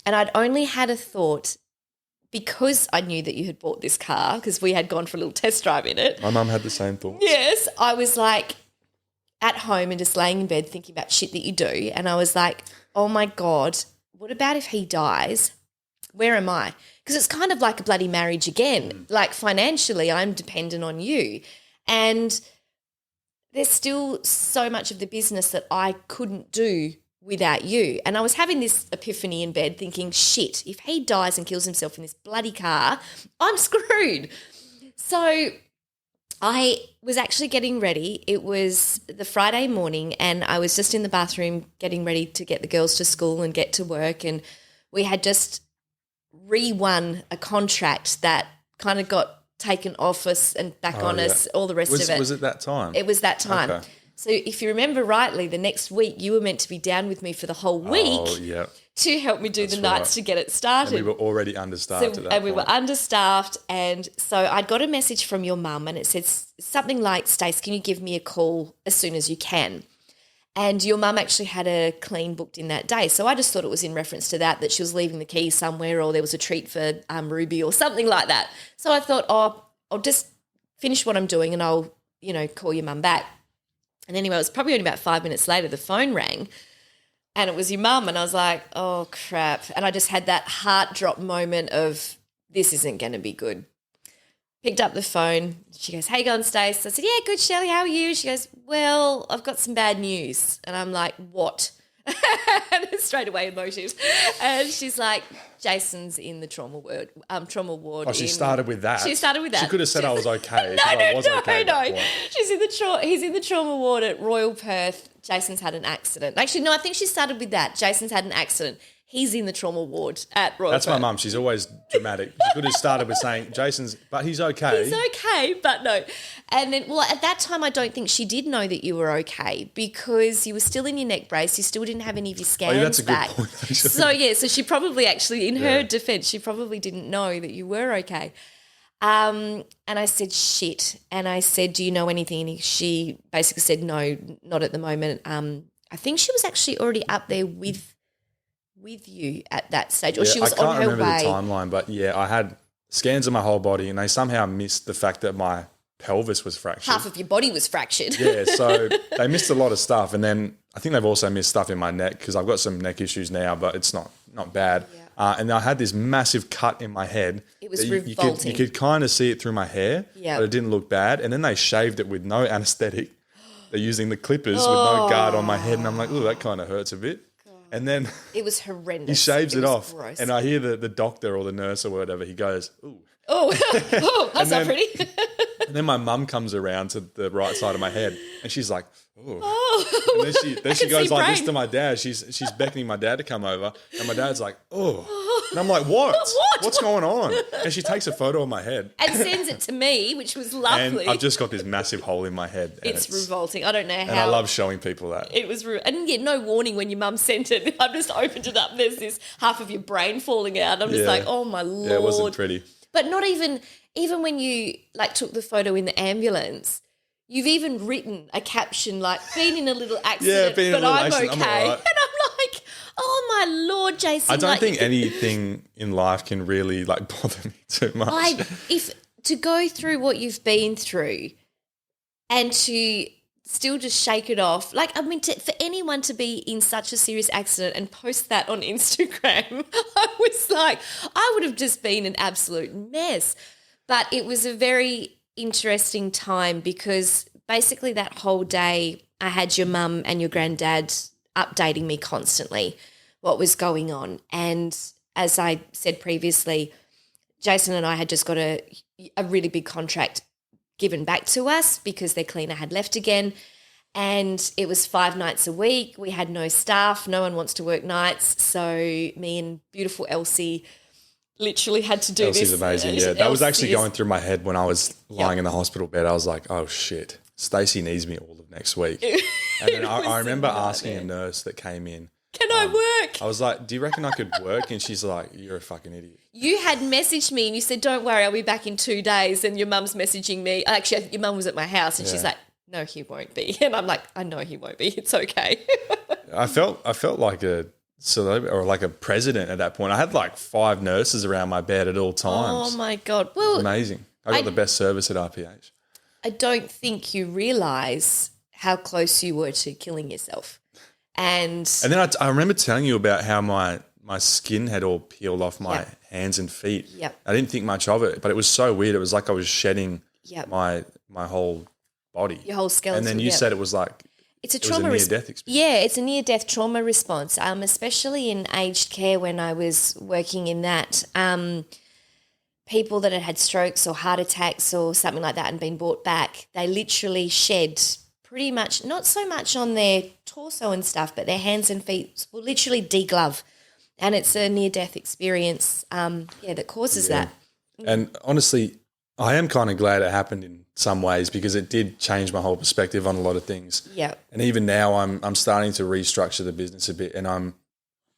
And I'd only had a thought because I knew that you had bought this car, because we had gone for a little test drive in it. My mum had the same thought. Yes. I was like at home and just laying in bed thinking about shit that you do. And I was like, oh my God, what about if he dies? Where am I? Because it's kind of like a bloody marriage again. Like financially, I'm dependent on you. And there's still so much of the business that I couldn't do without you. And I was having this epiphany in bed thinking, shit, if he dies and kills himself in this bloody car, I'm screwed. So I was actually getting ready. It was the Friday morning and I was just in the bathroom getting ready to get the girls to school and get to work. And we had just re-won a contract that kind of got taken off us and back on us, all the rest of it. Was it that time? It was that time. Okay. So if you remember rightly, the next week you were meant to be down with me for the whole week to help me do the nights to get it started. And we were already understaffed at that point. And we were understaffed. And so I'd got a message from your mum and it said something like, Stace, can you give me a call as soon as you can? And your mum actually had a clean booked in that day. So I just thought it was in reference to that she was leaving the keys somewhere or there was a treat for Ruby or something like that. So I thought, I'll just finish what I'm doing and I'll, call your mum back. And anyway, it was probably only about 5 minutes later, the phone rang and it was your mum and I was like, oh, crap. And I just had that heart drop moment of this isn't going to be good. Picked up the phone. She goes, hey, going, Stace? I said, yeah, good, Shelley. How are you? She goes, well, I've got some bad news. And I'm like, what? And straight away emotions. And she's like, Jason's in the trauma ward. Oh, she started with that. She started with that. She could have said I was okay. No. He's in the trauma ward at Royal Perth. Jason's had an accident. Actually, no, I think she started with that. Jason's had an accident. He's in the trauma ward at Royal Perth. That's my mum. She's always dramatic. She could have started with saying, but he's okay. He's okay, but no. And then, at that time, I don't think she did know that you were okay because you were still in your neck brace. You still didn't have any of your scans back. That's a good point, So she probably actually, in her defense, she probably didn't know that you were okay. And I said, shit. And I said, do you know anything? And she basically said, no, not at the moment. I think she was actually already up there with you at that stage, or she was on her way. I can't remember the timeline, but I had scans of my whole body and they somehow missed the fact that my pelvis was fractured. Half of your body was fractured. Yeah, so they missed a lot of stuff. And then I think they've also missed stuff in my neck because I've got some neck issues now, but it's not bad. Yeah. And I had this massive cut in my head. It was revolting. You could kind of see it through my hair, but it didn't look bad. And then they shaved it with no anaesthetic. They're using the clippers with no guard on my head. And I'm like, ooh, that kind of hurts a bit. And then it was horrendous. He shaves it off. Gross. And I hear the doctor or the nurse or whatever, he goes, ooh. Oh, that's not pretty. And then my mum comes around to the right side of my head and she's like, oh. And then she goes like this to my dad. She's beckoning my dad to come over and my dad's like, oh. And I'm like, what? What's going on? And she takes a photo of my head. And sends it to me, which was lovely. And I've just got this massive hole in my head. It's revolting. I don't know how. And I love showing people that. It was and yet no warning when your mum sent it. I've just opened it up. There's this half of your brain falling out. I'm just like, oh my Lord. Yeah, it wasn't pretty. But not even when you took the photo in the ambulance, you've even written a caption like, been in a little accident, but I'm okay. And I'm like, oh my Lord, Jason. I don't think anything in life can really bother me too much. If to go through what you've been through and to still just shake it off. For anyone to be in such a serious accident and post that on Instagram, I would have just been an absolute mess. But it was a very interesting time because basically that whole day I had your mum and your granddad updating me constantly what was going on. And as I said previously, Jason and I had just got a really big contract given back to us because their cleaner had left again. And it was 5 nights a week. We had no staff. No one wants to work nights. So me and beautiful Elsie literally had to do Elsie's this. Amazing, yeah. That was actually going through my head when I was lying in the hospital bed. I was like, oh, shit, Stacy needs me all of next week. And then I remember asking a nurse that came in, can I work? I was like, do you reckon I could work? And she's like, you're a fucking idiot. You had messaged me and you said, don't worry, I'll be back in 2 days. And your mum's messaging me. Actually, your mum was at my house and she's like, no, he won't be. And I'm like, I know he won't be. It's okay. I felt like a celebrity or like a president at that point. I had like 5 nurses around my bed at all times. Oh, my God. Well, amazing. I got the best service at RPH. I don't think you realise how close you were to killing yourself. And then I remember telling you about how my skin had all peeled off my hands and feet. Yep. I didn't think much of it, but it was so weird. It was like I was shedding my whole body. Your whole skeleton. And then you said it was like it's a trauma near-death experience. Yeah, it's a near-death trauma response, especially in aged care when I was working in that. People that had had strokes or heart attacks or something like that and been brought back, they literally shed pretty much, not so much on their torso and stuff, but their hands and feet will literally deglove. And it's a near-death experience, that causes that. And honestly, I am kind of glad it happened in some ways because it did change my whole perspective on a lot of things. Yeah. And even now I'm starting to restructure the business a bit and I'm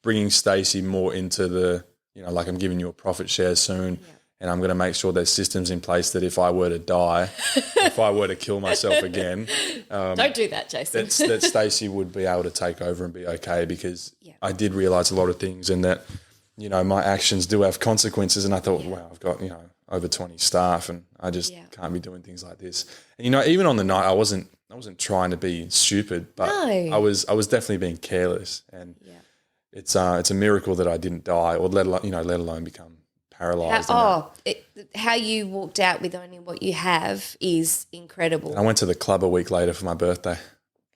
bringing Stacy more into the, like I'm giving you a profit share soon. Yeah. And I'm going to make sure there's systems in place that if I were to die, if I were to kill myself again. Don't do that, Jason. that Stacy would be able to take over and be okay because I did realise a lot of things and that, my actions do have consequences. And I thought, wow, I've got, over 20 staff and I just can't be doing things like this. And, even on the night I wasn't trying to be stupid, but I was definitely being careless. And it's a miracle that I didn't die or let alone become paralysed. How you walked out with only what you have is incredible. And I went to the club a week later for my birthday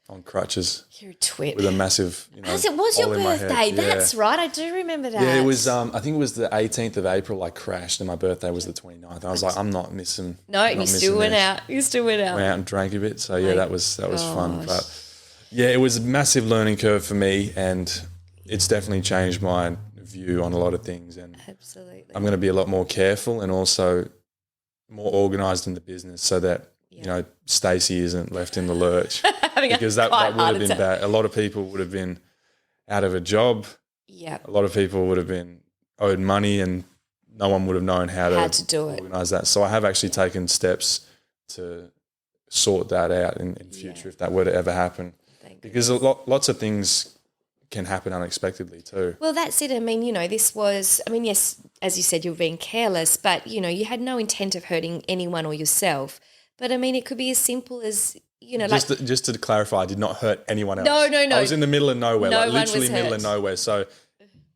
on crutches. You're a twit. With a massive, As it was your birthday. That's right. I do remember that. Yeah, it was, I think it was the 18th of April I crashed and my birthday was the 29th. I was like, I'm not missing. No, you still went out. You still went out. Went out and drank a bit. So, that was fun. But, it was a massive learning curve for me and it's definitely changed my view on a lot of things. And absolutely. I'm going to be a lot more careful and also more organised in the business so that, Stacy isn't left in the lurch because that would have been bad. A lot of people would have been out of a job. Yeah. A lot of people would have been owed money and no one would have known how to do it. Organise that. So I have actually taken steps to sort that out in future if that were to ever happen. Because lots of things can happen unexpectedly too. Well, that's it. I mean, yes, as you said, you were being careless, but, you had no intent of hurting anyone or yourself. But, I mean, it could be as simple as, Just to clarify, I did not hurt anyone else. No. I was in the middle of nowhere, No literally middle of nowhere. So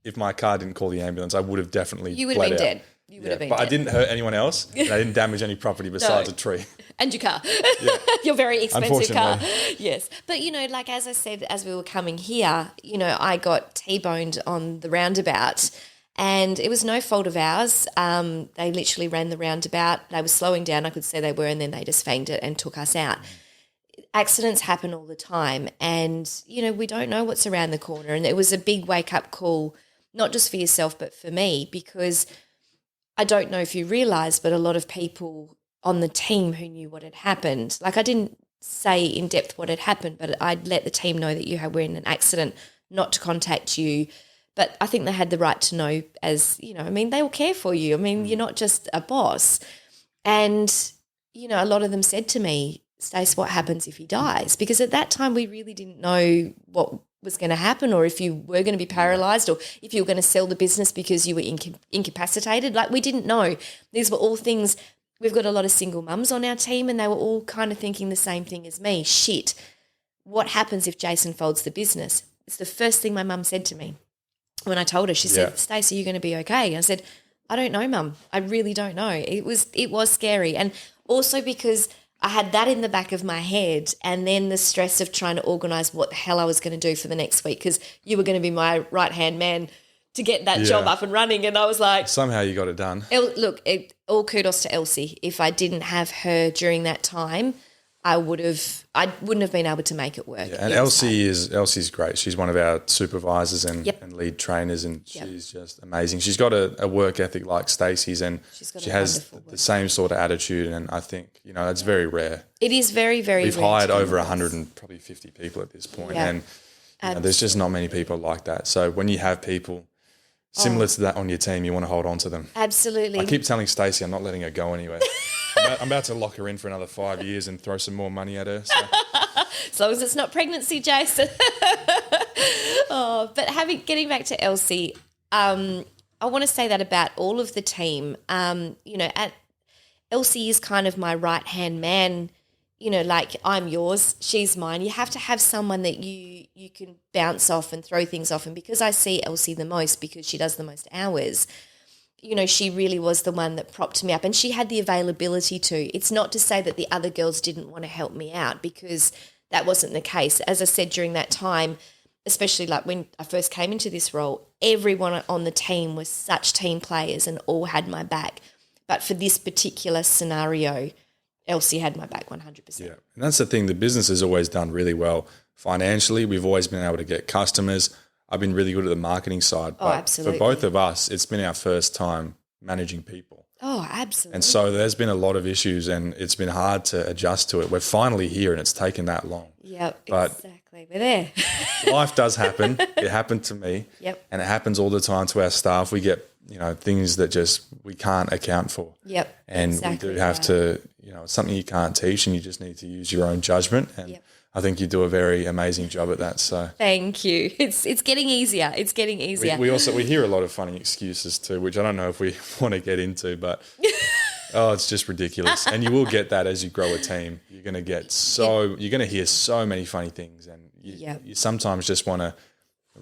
if my car didn't call the ambulance, I would have definitely You would have been dead. You would have been dead. But I didn't hurt anyone else. And I didn't damage any property besides a tree. And your car. Yeah. Your very expensive car. Unfortunately. Yes. But, as I said, as we were coming here, I got T-boned on the roundabout and it was no fault of ours. They literally ran the roundabout. They were slowing down. I could say they were, and then they just fanged it and took us out. Accidents happen all the time and, we don't know what's around the corner. And it was a big wake-up call, not just for yourself but for me, because I don't know if you realise, but a lot of people on the team who knew what had happened, like I didn't say in depth what had happened, but I'd let the team know that you were in an accident, not to contact you. But I think they had the right to know as, they will care for you. I mean, you're not just a boss. And, a lot of them said to me, Stace, what happens if he dies? Because at that time we really didn't know what was going to happen or if you were going to be paralysed or if you were going to sell the business because you were incapacitated. Like we didn't know. These were all things. We've got a lot of single mums on our team and they were all kind of thinking the same thing as me. Shit, what happens if Jason folds the business? It's the first thing my mum said to me. When I told her, she said, Stace, are you going to be okay? And I said, I don't know, Mum. I really don't know. It was scary. And also because I had that in the back of my head and then the stress of trying to organise what the hell I was going to do for the next week because you were going to be my right-hand man to get that job up and running. And I was like, somehow you got it done. All kudos to Elsie. If I didn't have her during that time, I wouldn't have been able to make it work. Yeah, and Elsie's great. She's one of our supervisors and lead trainers, and she's just amazing. She's got a work ethic like Stacy's, and she has the same sort of attitude. And I think that's very rare. It is very, very. We've hired over 150 people at this point, and there's just not many people like that. So when you have people similar to that on your team, you want to hold on to them. Absolutely. I keep telling Stacy I'm not letting her go anywhere. I'm about to lock her in for another 5 years and throw some more money at her. So. As long as it's not pregnancy, Jason. But getting back to Elsie, I want to say that about all of the team. Elsie is kind of my right-hand man. Like I'm yours, she's mine. You have to have someone that you can bounce off and throw things off. And because I see Elsie the most, because she does the most hours, she really was the one that propped me up, and she had the availability to. It's not to say that the other girls didn't want to help me out, because that wasn't the case. As I said, during that time, especially like when I first came into this role, everyone on the team was such team players and all had my back. But for this particular scenario, Elsie had my back 100%. Yeah, and that's the thing. The business has always done really well financially. We've always been able to get customers. I've been really good at the marketing side. But absolutely. For both of us, it's been our first time managing people. Oh, absolutely. And so there's been a lot of issues, and it's been hard to adjust to it. We're finally here, and it's taken that long. Yep, but exactly. We're there. Life does happen. It happened to me. Yep. And it happens all the time to our staff. We get, things that just we can't account for. Yep. And exactly we do have to, it's something you can't teach, and you just need to use your own judgment. And I think you do a very amazing job at that. So thank you. It's getting easier. It's getting easier. We hear a lot of funny excuses too, which I don't know if we want to get into, but it's just ridiculous. And you will get that as you grow a team. You're going to get you're going to hear so many funny things, and you sometimes just want to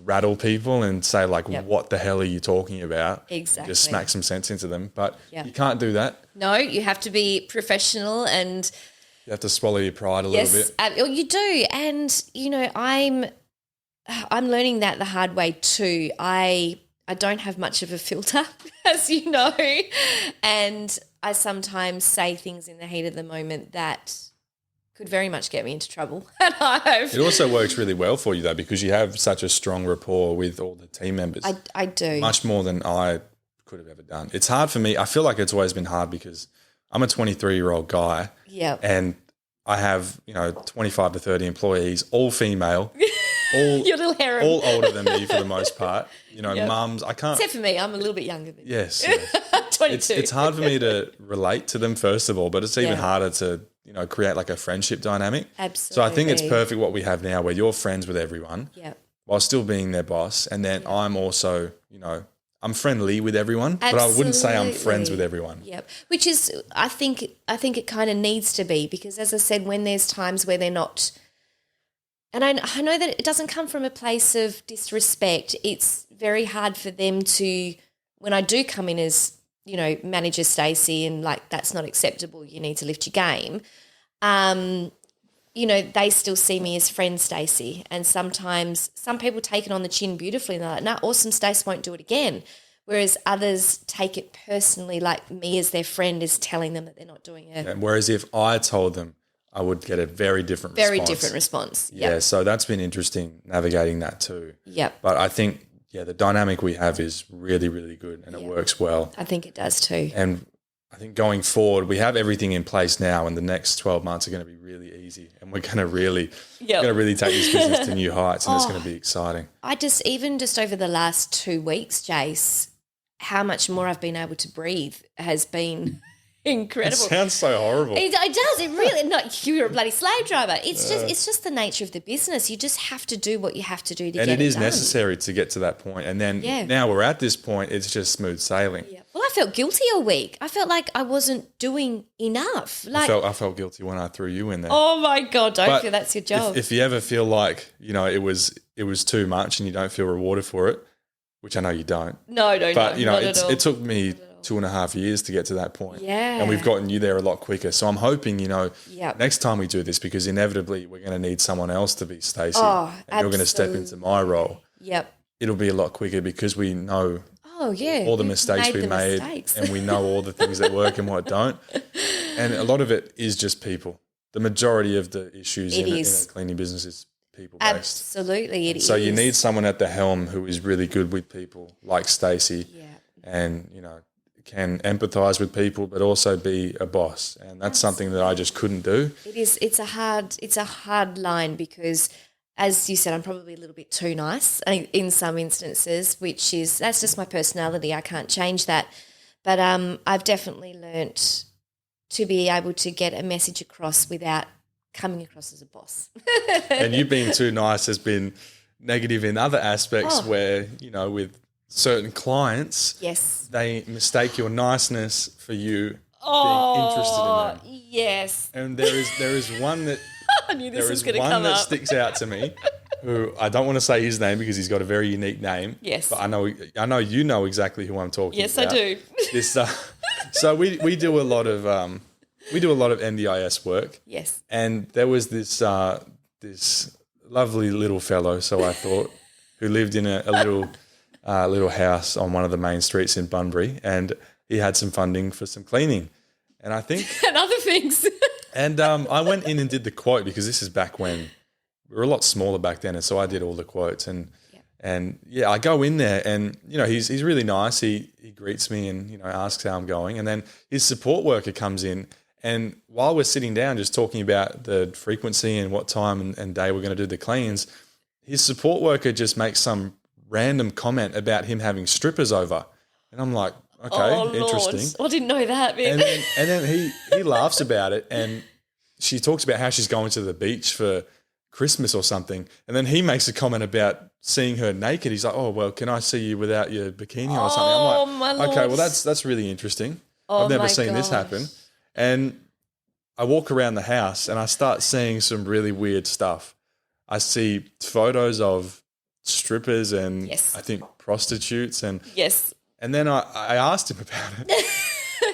rattle people and say like, what the hell are you talking about? Exactly. Just smack some sense into them. But you can't do that. No, you have to be professional, and you have to swallow your pride a little bit. Yes, you do. And, I'm learning that the hard way too. I don't have much of a filter, as you know, and I sometimes say things in the heat of the moment that could very much get me into trouble. It also works really well for you, though, because you have such a strong rapport with all the team members. I do. Much more than I could have ever done. It's hard for me. I feel like it's always been hard because I'm a 23-year-old guy. Yeah. And I have, 25 to 30 employees, all female, your little harem. all older than me for the most part. Mums. I can't. Except for me, I'm a little bit younger than you. Yes. 22. It's hard for me to relate to them, first of all, but it's even harder to, create like a friendship dynamic. Absolutely. So I think it's perfect what we have now, where you're friends with everyone while still being their boss. And then I'm also, I'm friendly with everyone, but I wouldn't say I'm friends with everyone. Yep. Which is, I think it kind of needs to be, because as I said, when there's times where they're not, and I know that it doesn't come from a place of disrespect. It's very hard for them to, when I do come in as, manager Stacy, and like, that's not acceptable, you need to lift your game. They still see me as friend Stacy, and sometimes some people take it on the chin beautifully and they're like, no, awesome, Stace won't do it again. Whereas others take it personally, like me as their friend is telling them that they're not doing it. And whereas if I told them, I would get a very different response. Very different response. Yep. Yeah, so that's been interesting navigating that too. Yep. But I think, the dynamic we have is really, really good, and it works well. I think it does too. And I think going forward, we have everything in place now, and the next 12 months are going to be really easy, and we're going to really, take this business to new heights, and it's going to be exciting. Even just over the last 2 weeks, Jace, how much more I've been able to breathe has been incredible. It sounds so horrible. It does. It really. Not you're a bloody slave driver. It's just the nature of the business. You just have to do what you have to do to get it done. And it is necessary to get to that point. And then now we're at this point. It's just smooth sailing. Yeah. Well, I felt guilty all week. I felt like I wasn't doing enough. Like I felt guilty when I threw you in there. Oh my God! Don't feel that's your job. If you ever feel like it was too much and you don't feel rewarded for it, which I know you don't. No. But it took me 2.5 years to get to that point. Yeah. And we've gotten you there a lot quicker. So I'm hoping, next time we do this, because inevitably we're going to need someone else to be Stacy. Oh, and you're going to step into my role. Yep. it'll be a lot quicker because we know all the mistakes we made and we know all the things that work and what don't. And a lot of it is just people. The majority of the issues in a cleaning business is people-based. Absolutely, it is. So you need someone at the helm who is really good with people, like Stacy, Yeah. and can empathise with people, but also be a boss. And that's something that I just couldn't do. It is. It's a hard line because, as you said, I'm probably a little bit too nice in some instances, that's just my personality. I can't change that. But I've definitely learnt to be able to get a message across without coming across as a boss. And you being too nice has been negative in other aspects where, with certain clients, yes, they mistake your niceness for you being interested in them. Yes. And there is one that I knew this was going to come up. Sticks out to me, who I don't want to say his name because he's got a very unique name. Yes. But I know you know exactly who I'm talking about. Yes, I do. So we do a lot of NDIS work. Yes. And there was this lovely little fellow, so I thought, who lived in a little house on one of the main streets in Bunbury, and he had some funding for some cleaning. And I think and other things. And I went in and did the quote because this is back when we were a lot smaller back then, and so I did all the quotes. And I go in there, and he's really nice. He greets me and asks how I'm going, and then his support worker comes in, and while we're sitting down just talking about the frequency and what time and day we're going to do the cleans, his support worker just makes some random comment about him having strippers over, and I'm like, okay, interesting. I didn't know that bit. And then he laughs about it, and she talks about how she's going to the beach for Christmas or something, and then he makes a comment about seeing her naked. He's like, "Oh well, can I see you without your bikini or something?" I'm like, my "Okay, Lord. well that's really interesting. I've never seen this happen." And I walk around the house and I start seeing some really weird stuff. I see photos of strippers and I think prostitutes and And then I asked him about it.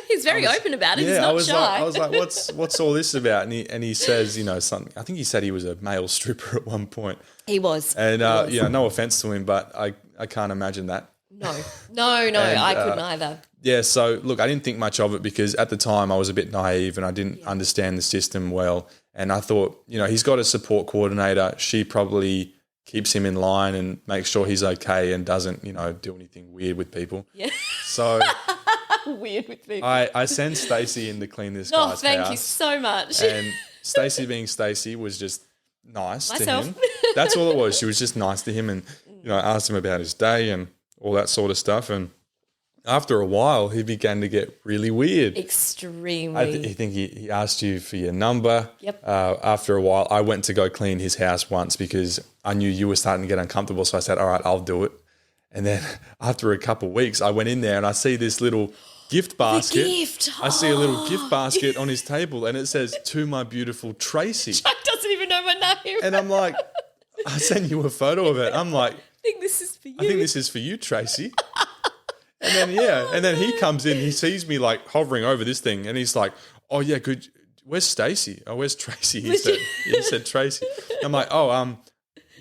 He's very open about it. He's not shy. I was like, what's all this about? And he says, something. I think he said he was a male stripper at one point. He was. And no offense to him, but I can't imagine that. No, I couldn't either. Yeah, so look, I didn't think much of it because at the time I was a bit naive and I didn't understand the system well. And I thought, he's got a support coordinator. She probably keeps him in line and makes sure he's okay and doesn't, do anything weird with people. Yeah. So weird with people. I sent Stacy in to clean this guy's house. Thank you so much. And Stacy being Stacy was just nice to him. That's all it was. She was just nice to him and, asked him about his day and all that sort of stuff. And after a while, he began to get really weird. Extremely. I think he asked you for your number. Yep. After a while, I went to go clean his house once because I knew you were starting to get uncomfortable. So I said, all right, I'll do it. And then after a couple of weeks, I went in there and I see this little gift basket. I see a little gift basket on his table and it says, "To my beautiful Tracy." Jack doesn't even know my name. And I'm like, I sent you a photo of it. I'm like, I think this is for you. I think this is for you, Tracy. And then he comes in, he sees me like hovering over this thing and he's like, "Oh yeah, good. Where's Stacy? Oh, where's Tracy?" He said Tracy. I'm like, "Oh,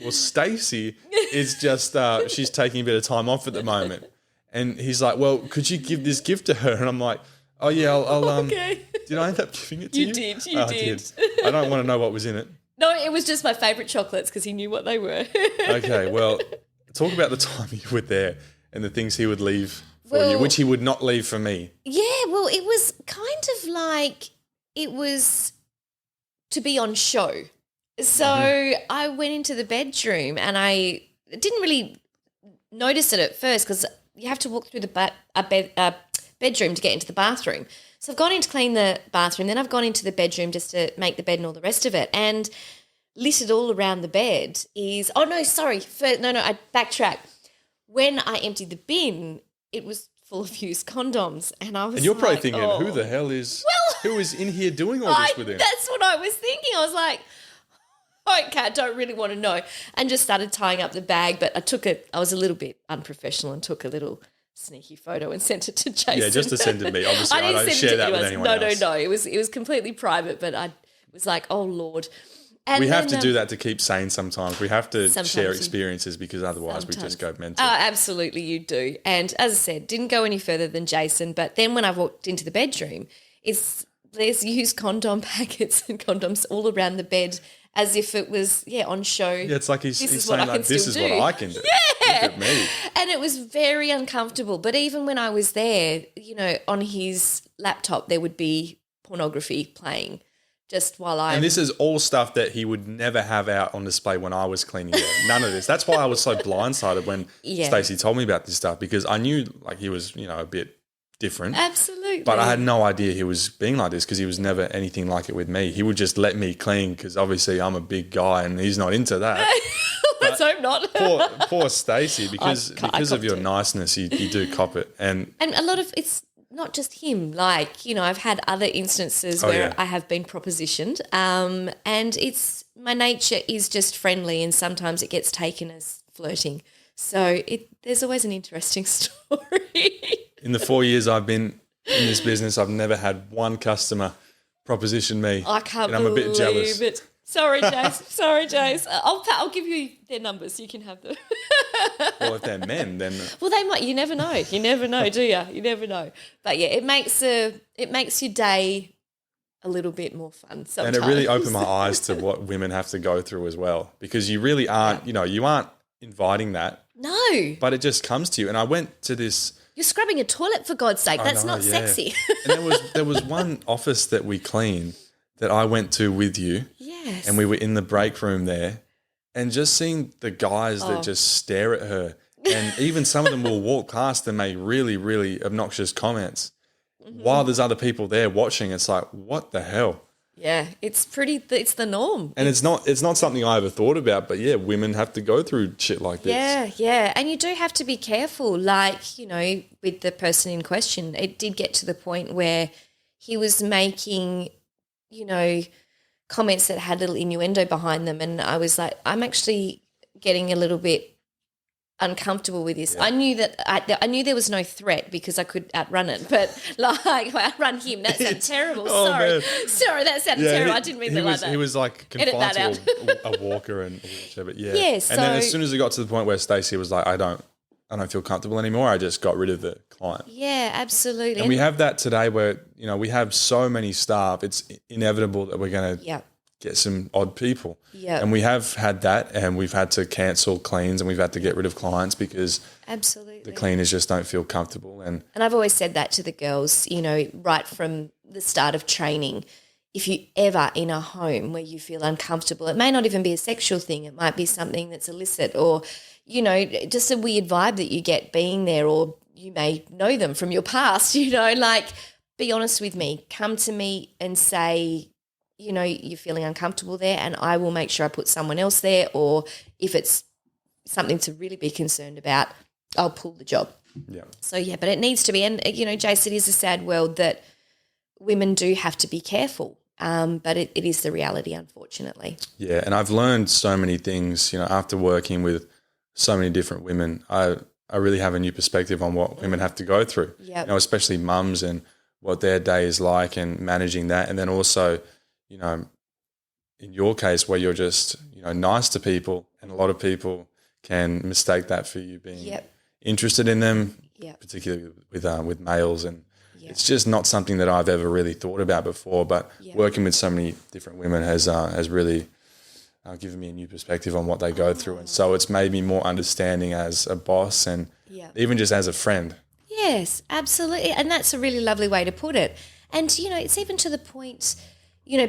well, Stacy is just, she's taking a bit of time off at the moment." And he's like, "Well, could you give this gift to her?" And I'm like, "Oh yeah, I'll okay. Did I end up giving it to you? You did. I did. I don't want to know what was in it. No, it was just my favourite chocolates because he knew what they were. Okay, well, talk about the time you were there and the things he would leave for you, which he would not leave for me. Yeah, well, it was kind of like it was to be on show. So I went into the bedroom and I didn't really notice it at first because you have to walk through the bedroom to get into the bathroom. So I've gone in to clean the bathroom, then I've gone into the bedroom just to make the bed and all the rest of it. And littered all around the bed is – I backtrack. When I emptied the bin, it was full of used condoms and I was And you're probably thinking, who the hell is – who is in here doing all this with him? That's what I was thinking. I was like – okay, I don't really want to know. And just started tying up the bag, but I was a little bit unprofessional and took a little sneaky photo and sent it to Jason. Yeah, just to send it to me. Obviously, I don't share that with anyone else. No. It was completely private, but I was like, oh, Lord. And we have to do that to keep sane sometimes. We have to share you- experiences because otherwise we just go mental. Oh, absolutely, you do. And as I said, didn't go any further than Jason. But then when I walked into the bedroom, there's used condom packets and condoms all around the bed as if it was, on show. Yeah, it's like he's saying, like, this is what I can do. Yeah. Look at me. And it was very uncomfortable. But even when I was there, on his laptop, there would be pornography playing just while And this is all stuff that he would never have out on display when I was cleaning there. None of this. That's why I was so blindsided when Stacy told me about this stuff, because I knew like he was, a bit different. Absolutely. But I had no idea he was being like this because he was never anything like it with me. He would just let me clean because obviously I'm a big guy and he's not into that. Let's hope not. poor Stacy, because of your niceness, you do cop it. And a lot of it's not just him. Like, I've had other instances where I have been propositioned, and my nature is just friendly, and sometimes it gets taken as flirting. So there's always an interesting story. In the 4 years I've been in this business, I've never had one customer proposition me. I can't and I'm a bit jealous. it. Sorry, Jace. Sorry, Jace. I'll give you their numbers. You can have them. Well, if they're men, then well, they might. You never know. You never know, do you? You never know. But yeah, it makes your day a little bit more fun sometimes. And it really opened my eyes to what women have to go through as well, because you really aren't. You aren't inviting that. No. But it just comes to you. And I went to this. You're scrubbing a toilet, for God's sake. That's not sexy. And there was one office that we cleaned that I went to with you. Yes. And we were in the break room there, and just seeing the guys that just stare at her, and even some of them will walk past and make really, really obnoxious comments while there's other people there watching. It's like, what the hell? Yeah, it's the norm. And it's not something I ever thought about, but yeah, women have to go through shit like this. Yeah. And you do have to be careful. Like, with the person in question, it did get to the point where he was making, comments that had a little innuendo behind them. And I was like, I'm actually getting a little bit uncomfortable with this. Yeah. I knew there was no threat because I could outrun it, but like outrun him, that sounded terrible. Sorry, that sounded terrible. I didn't mean that like that. He was like confined to a walker and a wheelchair, but yeah. Yeah, and then as soon as it got to the point where Stacy was like, I don't feel comfortable anymore, I just got rid of the client. Yeah, absolutely. And we have that today where, we have so many staff, it's inevitable that we're going to get some odd people. Yeah. And we have had that, and we've had to cancel cleans, and we've had to get rid of clients because the cleaners just don't feel comfortable. And I've always said that to the girls, right from the start of training. If you ever in a home where you feel uncomfortable, it may not even be a sexual thing. It might be something that's illicit or, just a weird vibe that you get being there, or you may know them from your past, like be honest with me. Come to me and say, you're feeling uncomfortable there, and I will make sure I put someone else there, or if it's something to really be concerned about, I'll pull the job. Yeah. So, but it needs to be. And, Jace, it is a sad world that women do have to be careful, but it is the reality, unfortunately. Yeah, and I've learned so many things, after working with so many different women. I really have a new perspective on what women have to go through, especially mums and what their day is like and managing that. And then also, in your case where you're just, nice to people, and a lot of people can mistake that for you being interested in them, particularly with males. And it's just not something that I've ever really thought about before, but working with so many different women has really given me a new perspective on what they go through. And so it's made me more understanding as a boss and even just as a friend. Yes, absolutely. And that's a really lovely way to put it. And, it's even to the point,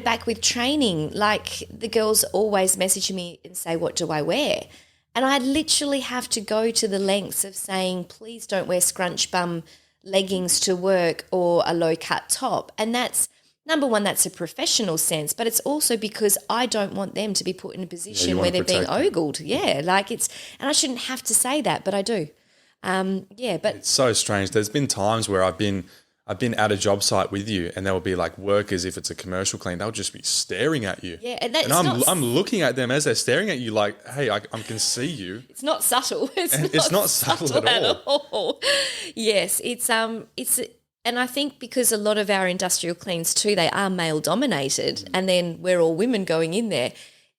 back with training, like the girls always message me and say, what do I wear? And I literally have to go to the lengths of saying, please don't wear scrunch bum leggings to work or a low cut top. And that's, number one, that's a professional sense, but it's also because I don't want them to be put in a position where they're being ogled. Yeah, like and I shouldn't have to say that, but I do. But it's so strange. There's been times where I've been at a job site with you, and there will be like workers, if it's a commercial clean, they'll just be staring at you. Yeah, and I'm looking at them as they're staring at you, like, hey, I can see you. It's not subtle. It's not subtle at all. Yes, it's and I think because a lot of our industrial cleans too, they are male dominated, and then we're all women going in there.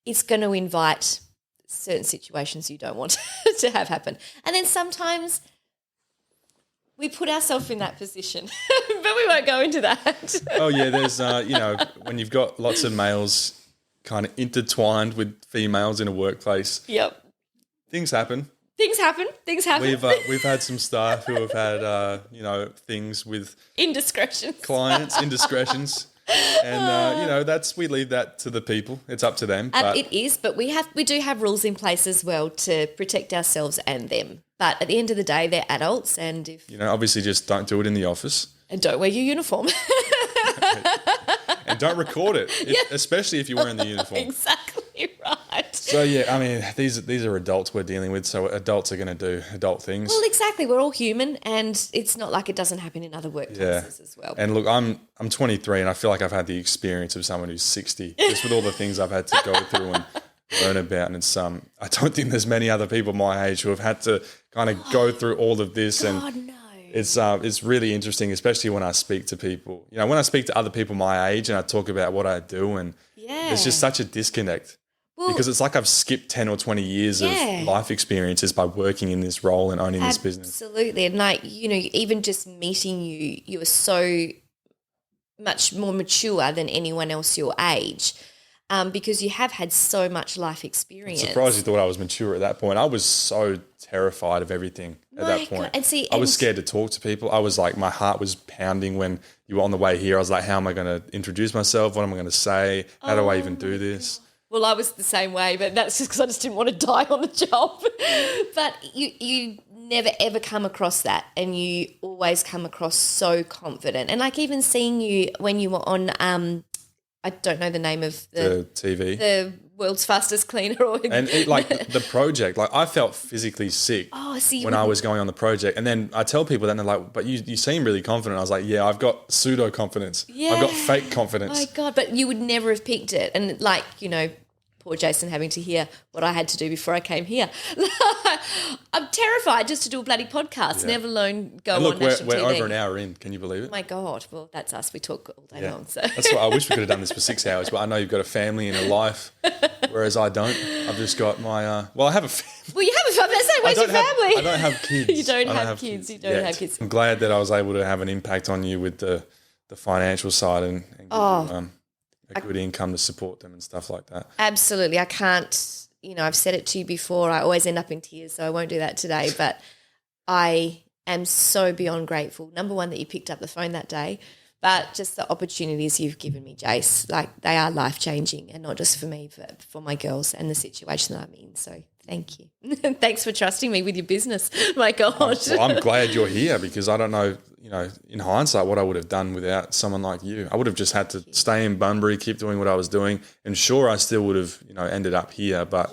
it's going to invite certain situations you don't want to have happen. And then sometimes we put ourselves in that position, but we won't go into that. Oh, yeah, there's, when you've got lots of males kind of intertwined with females in a workplace. Yep. Things happen. Things happen. We've had some staff who have had, things with indiscretions. Clients, indiscretions. And we leave that to the people. It's up to them. But it is, but we do have rules in place as well to protect ourselves and them. But at the end of the day, they're adults, and if obviously, just don't do it in the office, and don't wear your uniform, and don't record it, especially if you're wearing the uniform. Exactly right. So these are adults we're dealing with. So adults are going to do adult things. Well, exactly. We're all human, and it's not like it doesn't happen in other workplaces as well. And look, I'm 23, and I feel like I've had the experience of someone who's 60, just with all the things I've had to go through and learn about. And it's I don't think there's many other people my age who have had to kind of go through all of this. God, no. It's really interesting, especially when I speak to people. When I speak to other people my age and I talk about what I do, and there's just such a disconnect. Well, because it's like I've skipped 10 or 20 years of life experiences by working in this role and owning this business. Absolutely. And even just meeting you, you are so much more mature than anyone else your age. Because you have had so much life experience. I'm surprised you thought I was mature at that point. I was so terrified of everything at that point. God. I was scared to talk to people. I was like, my heart was pounding when you were on the way here. I was like, how am I going to introduce myself? What am I going to say? How do I even do this? Well, I was the same way, but that's just because I just didn't want to die on the job. But you never, ever come across that, and you always come across so confident. And like even seeing you when you were on I don't know the name of the TV, the world's fastest cleaner, and the project. Like I felt physically sick when I was going on the project, and then I tell people that, and they're like, "But you seem really confident." I was like, "Yeah, I've got pseudo confidence. Yeah. I've got fake confidence." Oh my God! But you would never have picked it, and poor Jason having to hear what I had to do before I came here. I'm terrified just to do a bloody podcast, never alone go on national TV. We're over an hour in. Can you believe it? Oh my God. Well, that's us. We talk all day long. So that's why I wish we could have done this for 6 hours, but I know you've got a family and a life, whereas I don't. I've just got my I have a family. Well, you have a family. Where's your family? I don't have kids. You don't have kids. You don't have kids. I'm glad that I was able to have an impact on you with the financial side and give you, a good income to support them and stuff like that. Absolutely. I can't, I've said it to you before. I always end up in tears, so I won't do that today. But I am so beyond grateful. Number one, that you picked up the phone that day, but just the opportunities you've given me, Jace. Like, they are life-changing, and not just for me, but for my girls and the situation that I'm in. So thank you. Thanks for trusting me with your business. My God. Well, I'm glad you're here, because I don't know, in hindsight, what I would have done without someone like you. I would have just had to stay in Bunbury, keep doing what I was doing, and sure, I still would have, ended up here. But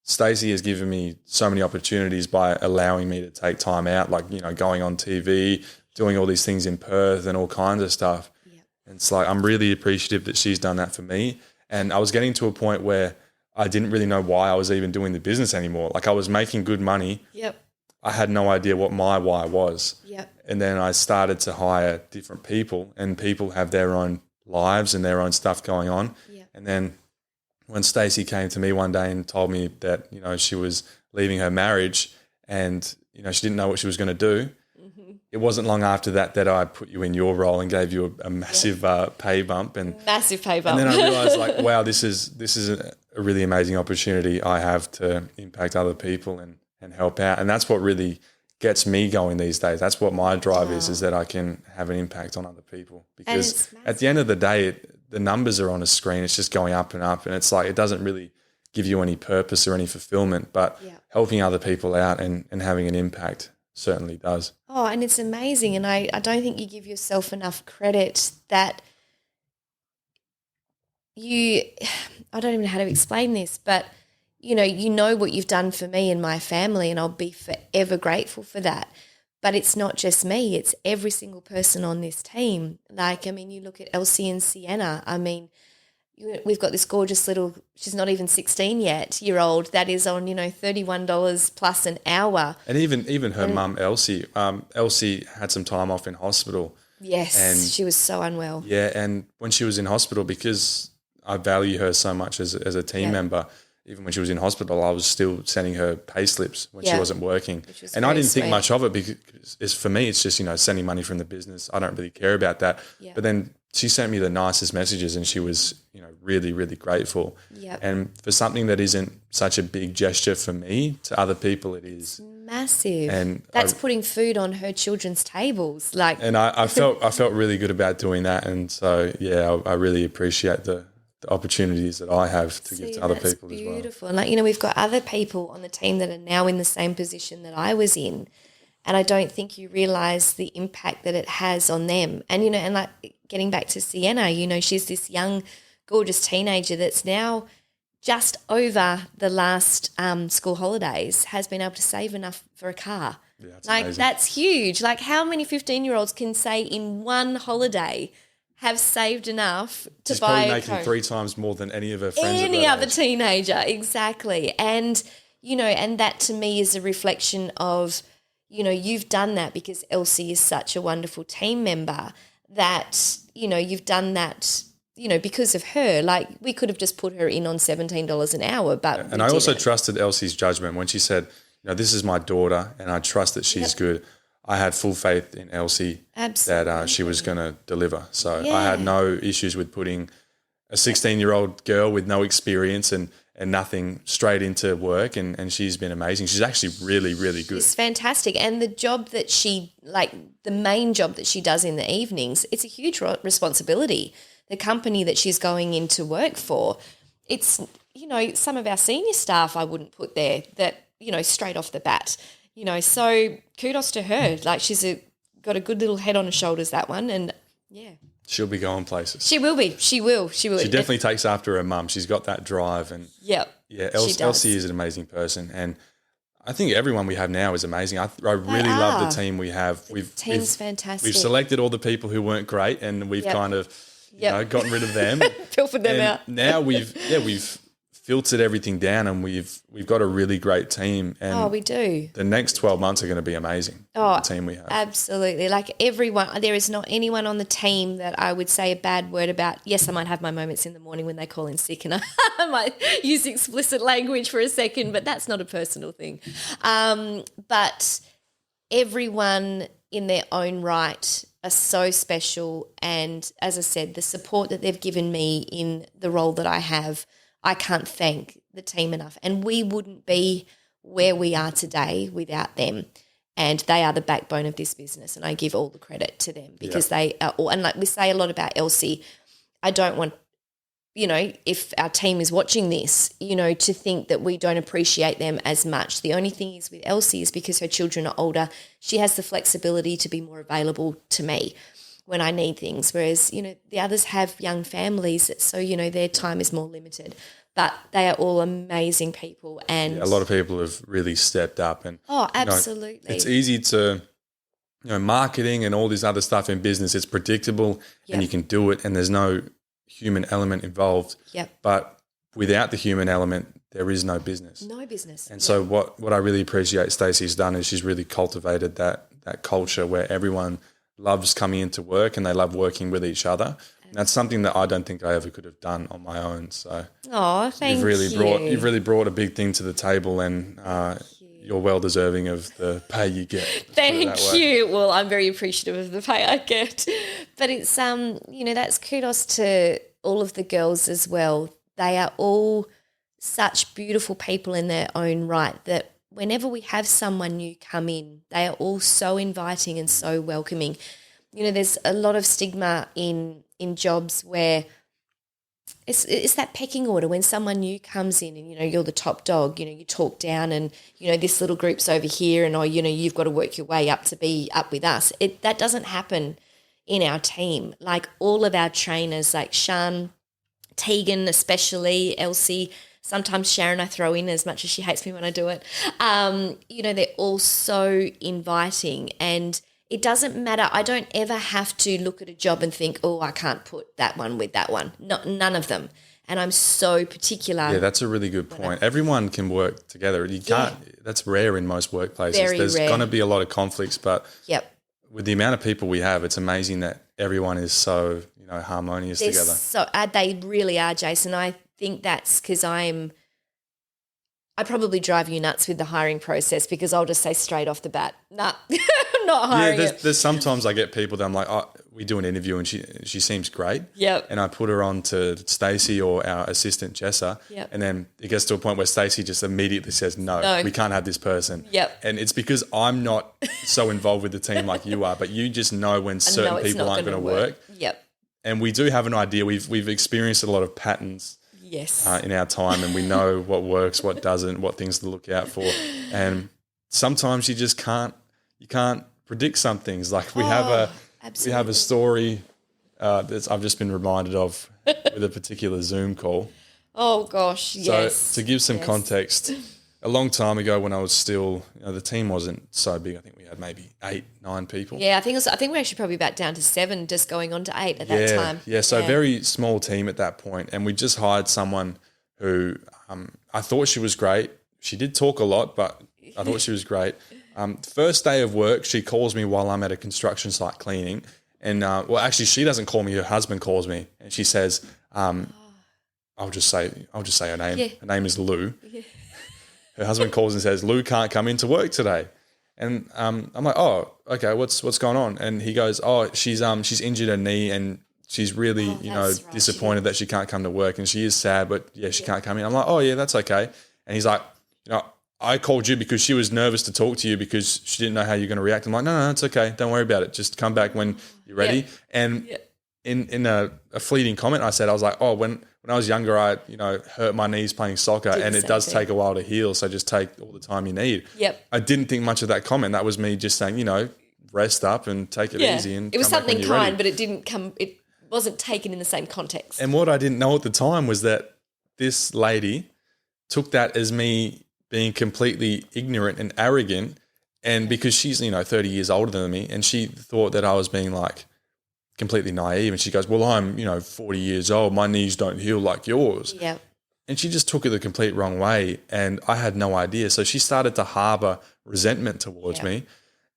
Stacy has given me so many opportunities by allowing me to take time out, like, going on TV, doing all these things in Perth and all kinds of stuff. Yeah. And it's like, I'm really appreciative that she's done that for me. And I was getting to a point where I didn't really know why I was even doing the business anymore. Like, I was making good money. Yep. I had no idea what my why was. Yep. And then I started to hire different people, and people have their own lives and their own stuff going on. Yep. And then when Stacy came to me one day and told me that, she was leaving her marriage and, she didn't know what she was going to do, it wasn't long after that I put you in your role and gave you a massive pay bump. Massive pay bump. And then I realised, like, wow, this is a really amazing opportunity I have to impact other people and help out. And that's what really gets me going these days. That's what my drive is that I can have an impact on other people. Because at the end of the day, the numbers are on a screen. It's just going up and up. And it's like, it doesn't really give you any purpose or any fulfillment, but helping other people out and having an impact certainly does. Oh, and it's amazing. And I don't think you give yourself enough credit that I don't even know how to explain this, but you know what you've done for me and my family, and I'll be forever grateful for that. But it's not just me, it's every single person on this team. Like, you look at Elsie and Sienna. We've got this gorgeous little, she's not even 16 yet, year old, that is on, $31 plus an hour. And even her mum, Elsie, Elsie had some time off in hospital. Yes, and she was so unwell. Yeah, and when she was in hospital, because I value her so much as a team member. Even when she was in hospital, I was still sending her pay slips when she wasn't working. And I didn't think much of it because for me, it's just, sending money from the business. I don't really care about that. Yeah. But then she sent me the nicest messages and she was, really, really grateful. Yep. And for something that isn't such a big gesture for me, to other people it is. Massive. And that's putting food on her children's tables. And I felt really good about doing that. And so, I really appreciate the opportunities that I have to give to other people as well. Beautiful. And we've got other people on the team that are now in the same position that I was in, and I don't think you realise the impact that it has on them. And and getting back to Sienna, she's this young, gorgeous teenager that's now just over the last school holidays has been able to save enough for a car. Yeah, that's amazing. That's huge. How many 15-year-olds can say in one holiday have saved enough to buy a making 3 times more than any of her friends. Any other teenager, exactly. And, and that to me is a reflection of, you've done that because Elsie is such a wonderful team member that, you've done that, because of her. We could have just put her in on $17 an hour, but and I also trusted Elsie's judgment when she said, this is my daughter and I trust that she's good. I had full faith in Elsie that she was going to deliver. So I had no issues with putting a 16-year-old girl with no experience and nothing straight into work, and she's been amazing. She's actually really, really good. She's fantastic. And the job that the main job that she does in the evenings, it's a huge responsibility. The company that she's going into work for, it's, some of our senior staff I wouldn't put there that, straight off the bat. So kudos to her. She's got a good little head on her shoulders, that one, and she'll be going places. She will be. She will. She definitely takes after her mum. She's got that drive, and Elsie is an amazing person, and I think everyone we have now is amazing. I really love the team we have. The team's fantastic. We've selected all the people who weren't great, and we've kind of gotten rid of them, pilfered them out. Now we've filtered everything down, and we've got a really great team. And we do. The next 12 months are going to be amazing. The team we have. Absolutely. Everyone, there is not anyone on the team that I would say a bad word about. Yes, I might have my moments in the morning when they call in sick, and I might use explicit language for a second, but that's not a personal thing. But everyone in their own right are so special, and as I said, the support that they've given me in the role that I have, I can't thank the team enough. And we wouldn't be where we are today without them. And they are the backbone of this business. And I give all the credit to them because they are all, and we say a lot about Elsie, I don't want, if our team is watching this, to think that we don't appreciate them as much. The only thing is with Elsie is because her children are older, she has the flexibility to be more available to me when I need things, whereas, the others have young families, so, their time is more limited. But they are all amazing people. And a lot of people have really stepped up. And absolutely. It's easy to, marketing and all this other stuff in business, it's predictable and you can do it and there's no human element involved. Yep. But without the human element, there is no business. No business. And so what I really appreciate Stacey's done is she's really cultivated that culture where everyone loves coming into work and they love working with each other. And that's something that I don't think I ever could have done on my own. So thank you've really brought a big thing to the table, and you're well deserving of the pay you get. Thank you. Well, I'm very appreciative of the pay I get. But it's that's kudos to all of the girls as well. They are all such beautiful people in their own right that whenever we have someone new come in, they are all so inviting and so welcoming. There's a lot of stigma in jobs where it's that pecking order when someone new comes in and, you're the top dog, you talk down and, this little group's over here and, you've got to work your way up to be up with us. That doesn't happen in our team. All of our trainers, like Sean, Tegan especially, Elsie, sometimes Sharon I throw in as much as she hates me when I do it. They're all so inviting, and it doesn't matter. I don't ever have to look at a job and think, I can't put that one with that one. None of them. And I'm so particular. Yeah, that's a really good point. Everyone can work together. You can't. That's rare in most workplaces. There's going to be a lot of conflicts, but with the amount of people we have, it's amazing that everyone is so harmonious together. So they really are, Jason. I think that's because I probably drive you nuts with the hiring process because I'll just say straight off the bat, nah, I'm not hiring. Yeah, there's sometimes I get people that I'm like, oh, we do an interview and she seems great. Yep. And I put her on to Stacy or our assistant Jessa. Yep. And then it gets to a point where Stacy just immediately says, no, we can't have this person. Yep. And it's because I'm not so involved with the team like you are, but you just know when certain people aren't going to work. Yep. And we do have an idea. We've experienced a lot of patterns. Yes. In our time, and we know what works, what doesn't, what things to look out for. And sometimes you just can't predict some things. Like we have a story that I've just been reminded of with a particular Zoom call. Oh gosh, yes. So to give some context, a long time ago when I was still, the team wasn't so big. I think we had maybe 8, 9 people. Yeah, I think we're actually probably about down to 7, just going on to 8 at that time. Yeah, so very small team at that point, and we just hired someone who I thought she was great. She did talk a lot, but I thought she was great. First day of work, she calls me while I'm at a construction site cleaning, and actually, she doesn't call me. Her husband calls me, and she says, "I'll just say her name. Yeah. Her name is Lou." Yeah. Her husband calls and says, "Lou can't come into work today." And I'm like, "Oh, okay, what's going on?" And he goes, "Oh, she's injured her knee and she's really, disappointed that she can't come to work, and she is sad, but she can't come in." I'm like, "Oh yeah, that's okay." And he's like, "I called you because she was nervous to talk to you because she didn't know how you're going to react." I'm like, no, it's okay. Don't worry about it. Just come back when you're ready." Yeah. And in a fleeting comment I was like, "Oh, when I was younger, I, hurt my knees playing soccer, and it does take a while to heal. So just take all the time you need." Yep. I didn't think much of that comment. That was me just saying, rest up and take it easy. And it was come back something when you're kind, ready. but it wasn't taken in the same context. And what I didn't know at the time was that this lady took that as me being completely ignorant and arrogant. And because she's, 30 years older than me, and she thought that I was being like completely naive. And she goes, "Well, I'm, 40 years old. My knees don't heal like yours." Yeah. And she just took it the complete wrong way. And I had no idea. So she started to harbor resentment towards me.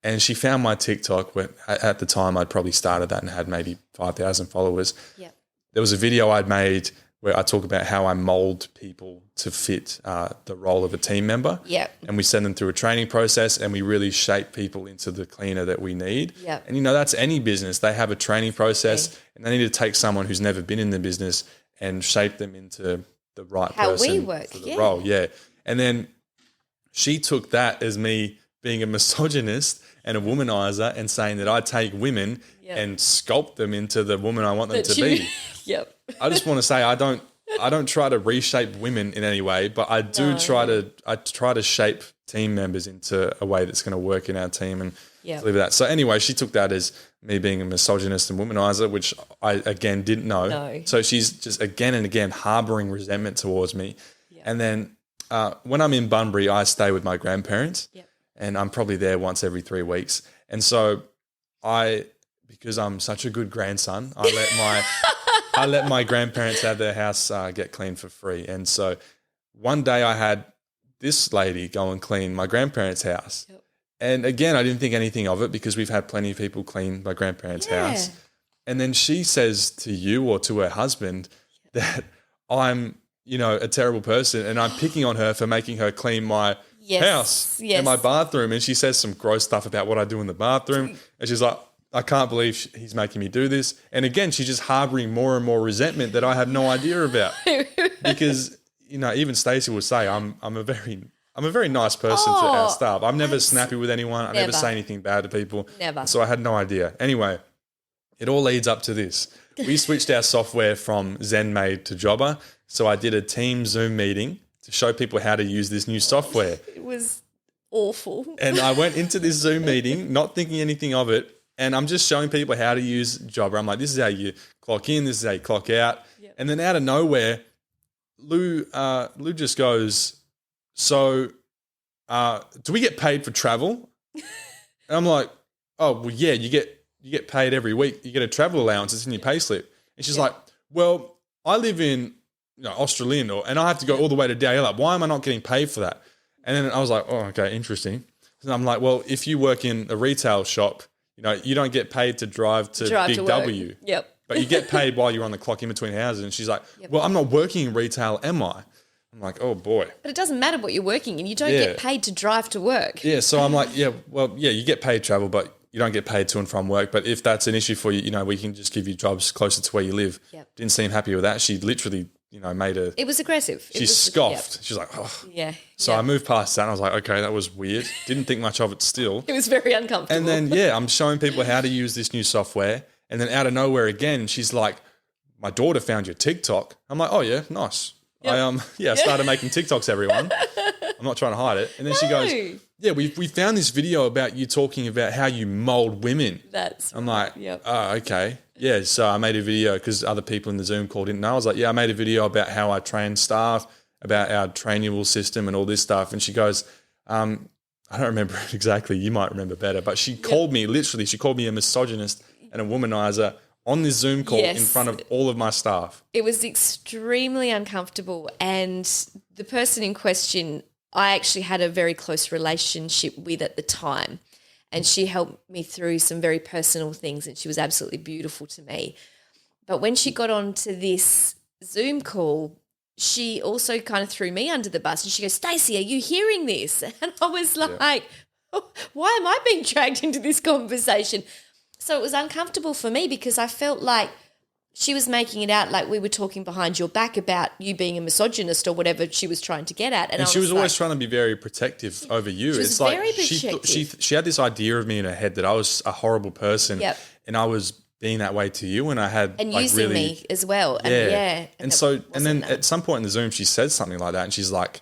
And she found my TikTok where at the time I'd probably started that and had maybe 5,000 followers. Yeah. There was a video I'd made where I talk about how I mold people to fit the role of a team member. Yeah. And we send them through a training process, and we really shape people into the cleaner that we need. Yeah. And, that's any business. They have a training process, and they need to take someone who's never been in the business and shape them into the right person how we work for the role. Yeah. And then she took that as me being a misogynist and a womanizer and saying that I take women and sculpt them into the woman I want them to be. Yep. I just want to say I don't try to reshape women in any way, but I do try to shape team members into a way that's going to work in our team and deliver that. So anyway, she took that as me being a misogynist and womanizer, which I again didn't know. No. So she's just again and again harboring resentment towards me. Yeah. And then when I'm in Bunbury, I stay with my grandparents. Yep. And I'm probably there once every 3 weeks. And so because I'm such a good grandson, I let my grandparents have their house get cleaned for free. And so one day I had this lady go and clean my grandparents' house. Yep. And again, I didn't think anything of it because we've had plenty of people clean my grandparents' house. And then she says to you or to her husband that I'm, a terrible person, and I'm picking on her for making her clean my house and my bathroom. And she says some gross stuff about what I do in the bathroom. And she's like, "I can't believe he's making me do this." And again, she's just harboring more and more resentment that I have no idea about. Because, even Stacy will say I'm a very nice person to our staff. I'm never snappy with anyone. I never say anything bad to people. Never. So I had no idea. Anyway, it all leads up to this. We switched our software from ZenMaid to Jobber. So I did a team Zoom meeting to show people how to use this new software. It was awful. And I went into this Zoom meeting not thinking anything of it. And I'm just showing people how to use Jobber. I'm like, this is how you clock in. This is how you clock out. Yep. And then out of nowhere, Lou just goes, "So do we get paid for travel?" And I'm like, "Oh, well, yeah, you get paid every week. You get a travel allowance. It's in your payslip." And she's like, "Well, I live in Australian, and I have to go all the way to Dalyellup. Why am I not getting paid for that?" And then I was like, "Oh, okay, interesting." And I'm like, "Well, if you work in a retail shop, you don't get paid to drive to Big to W." Yep. but you get paid while you're on the clock in between houses. And she's like, well, I'm not working in retail, am I? I'm like, oh boy. But it doesn't matter what you're working in. You don't get paid to drive to work. Yeah. So I'm like, you get paid travel, but you don't get paid to and from work. But if that's an issue for you, we can just give you jobs closer to where you live. Yep. Didn't seem happy with that. She literally, made a... It was aggressive. She scoffed. Yep. She's like, oh. Yeah. So I moved past that and I was like, okay, that was weird. Didn't think much of it still. It was very uncomfortable. And then, I'm showing people how to use this new software. And then out of nowhere again, she's like, my daughter found your TikTok. I'm like, oh yeah, nice. Yep. I started making TikToks, everyone. I'm not trying to hide it. And then she goes, yeah, we found this video about you talking about how you mold women. I'm like, oh, okay. Yeah, so I made a video because other people in the Zoom call didn't know. I was like, I made a video about how I train staff, about our trainable system and all this stuff. And she goes, I don't remember it exactly. You might remember better. But she called me, literally, she called me a misogynist and a womanizer on this Zoom call in front of all of my staff. It was extremely uncomfortable. And the person in question, I actually had a very close relationship with at the time. And she helped me through some very personal things, and she was absolutely beautiful to me. But when she got onto this Zoom call, she also kind of threw me under the bus, and she goes, Stacy, are you hearing this? And I was like, why am I being dragged into this conversation? So it was uncomfortable for me because I felt like she was making it out like we were talking behind your back about you being a misogynist or whatever she was trying to get at. And she was always trying to be very protective over you. She was very protective. She had this idea of me in her head that I was a horrible person, and I was being that way to you, and I had and using me as well. And then at some point in the Zoom, she said something like that, and she's like,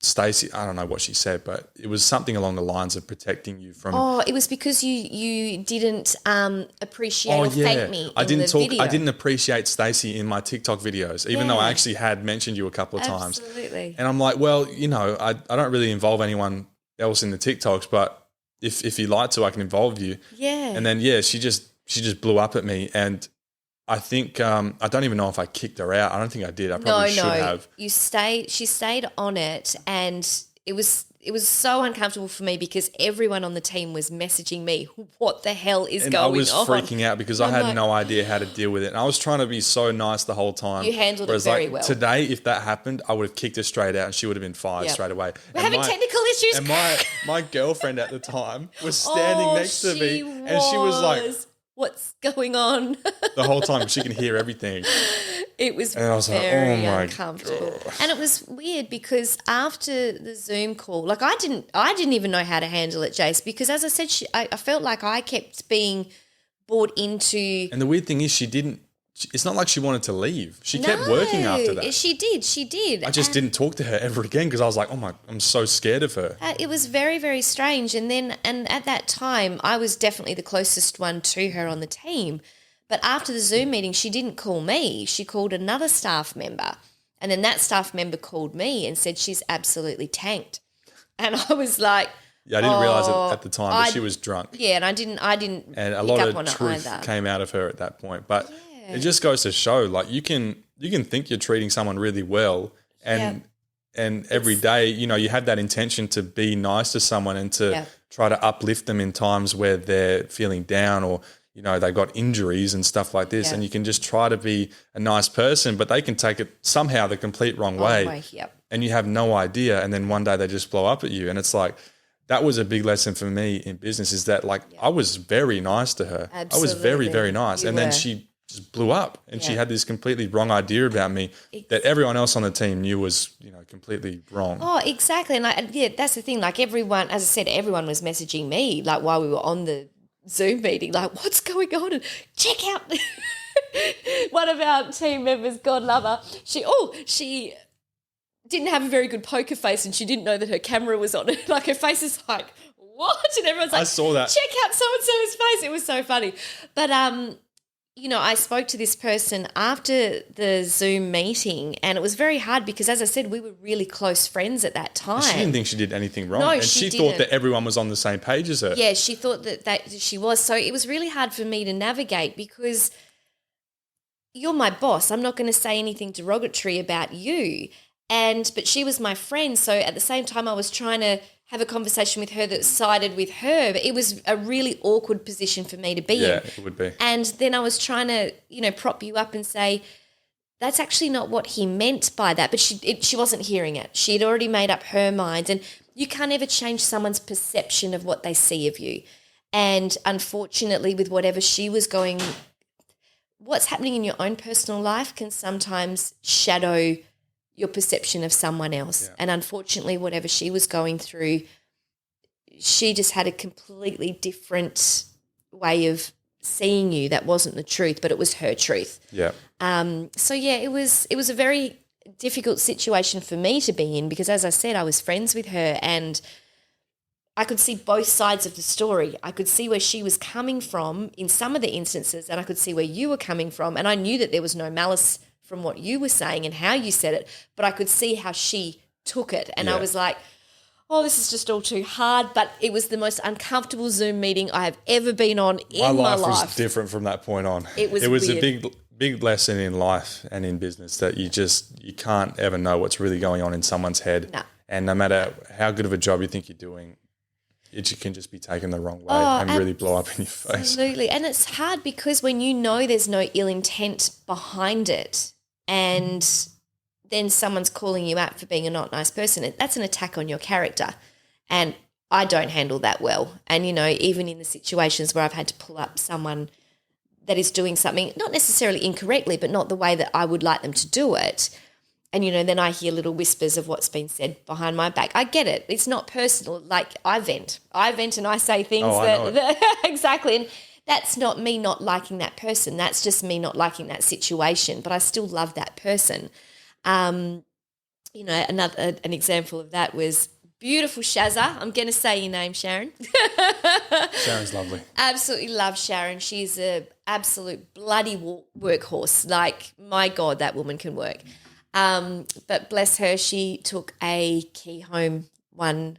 Stacy, I don't know what she said, but it was something along the lines of protecting you from. Oh, it was because you didn't appreciate or thank me. I didn't appreciate Stacy in my TikTok videos, even though I actually had mentioned you a couple of times. Absolutely. And I'm like, well, I don't really involve anyone else in the TikToks, but if you'd like to, I can involve you. Yeah. And then she just blew up at me, and I think I don't even know if I kicked her out. I don't think I did. I probably should have. She stayed on it, and it was so uncomfortable for me because everyone on the team was messaging me, what the hell is going on? And I was freaking out because I had no idea how to deal with it. And I was trying to be so nice the whole time. You handled it very well. Today, if that happened, I would have kicked her straight out and she would have been fired straight away. We're having technical issues. And my girlfriend at the time was standing next to me and she was like, what's going on? The whole time she can hear everything. It was very uncomfortable. And it was weird because after the Zoom call, like I didn't even know how to handle it, Jace, because as I said, I felt like I kept being brought into. And the weird thing is it's not like she wanted to leave. She kept working after that. She did. I just didn't talk to her ever again because I was like, I'm so scared of her. It was very, very strange. And at that time, I was definitely the closest one to her on the team. But after the Zoom meeting, she didn't call me. She called another staff member. And then that staff member called me and said she's absolutely tanked. And I was like, yeah, I didn't realise it at the time, but she was drunk. Yeah, and I didn't. And a lot of truth came out of her at that point. But it just goes to show, like you can think you're treating someone really well, and every day, you have that intention to be nice to someone and to try to uplift them in times where they're feeling down or they got injuries and stuff like this, and you can just try to be a nice person, but they can take it somehow the complete wrong way, and you have no idea, and then one day they just blow up at you, and it's like. That was a big lesson for me in business is that I was very nice to her. Absolutely. I was very, very nice. Then she just blew up and she had this completely wrong idea about me that everyone else on the team knew was, completely wrong. Oh, exactly. And that's the thing. Like everyone, as I said, everyone was messaging me like while we were on the Zoom meeting, like what's going on? And check out one of our team members, God love her. She didn't have a very good poker face and she didn't know that her camera was on. Like her face is like, what? And everyone's like, I saw that. Check out so-and-so's face. It was so funny. But, I spoke to this person after the Zoom meeting and it was very hard because, as I said, we were really close friends at that time. She didn't think she did anything wrong. No, and she thought that everyone was on the same page as her. Yeah, she thought that she was. So it was really hard for me to navigate because you're my boss. I'm not going to say anything derogatory about you. But she was my friend. So at the same time, I was trying to have a conversation with her that sided with her. But it was a really awkward position for me to be in. Yeah, it would be. And then I was trying to, prop you up and say, that's actually not what he meant by that. But she wasn't hearing it. She had already made up her mind. And you can't ever change someone's perception of what they see of you. And unfortunately, with whatever she was going, what's happening in your own personal life can sometimes shadow your perception of someone else. Yeah. And unfortunately, whatever she was going through, she just had a completely different way of seeing you that wasn't the truth, but it was her truth. Yeah. It was a very difficult situation for me to be in because, as I said, I was friends with her and I could see both sides of the story. I could see where she was coming from in some of the instances and I could see where you were coming from, and I knew that there was no malice from what you were saying and how you said it, but I could see how she took it. And I was like, oh, this is just all too hard. But it was the most uncomfortable Zoom meeting I have ever been on in my life. My life was different from that point on. It was weird. A big lesson in life and in business that you can't ever know what's really going on in someone's head. No. And no matter how good of a job you think you're doing, it can just be taken the wrong way and really blow up in your face. Absolutely. And it's hard because when you know there's no ill intent behind it and then someone's calling you out for being a not nice person, that's an attack on your character. And I don't handle that well. And, even in the situations where I've had to pull up someone that is doing something, not necessarily incorrectly, but not the way that I would like them to do it, and, then I hear little whispers of what's been said behind my back. I get it. It's not personal. Like, I vent and I say things that exactly. And that's not me not liking that person. That's just me not liking that situation. But I still love that person. An example of that was beautiful Shazza. I'm going to say your name, Sharon. Sharon's lovely. Absolutely love Sharon. She's an absolute bloody workhorse. Like, my God, that woman can work. But bless her, she took a key home one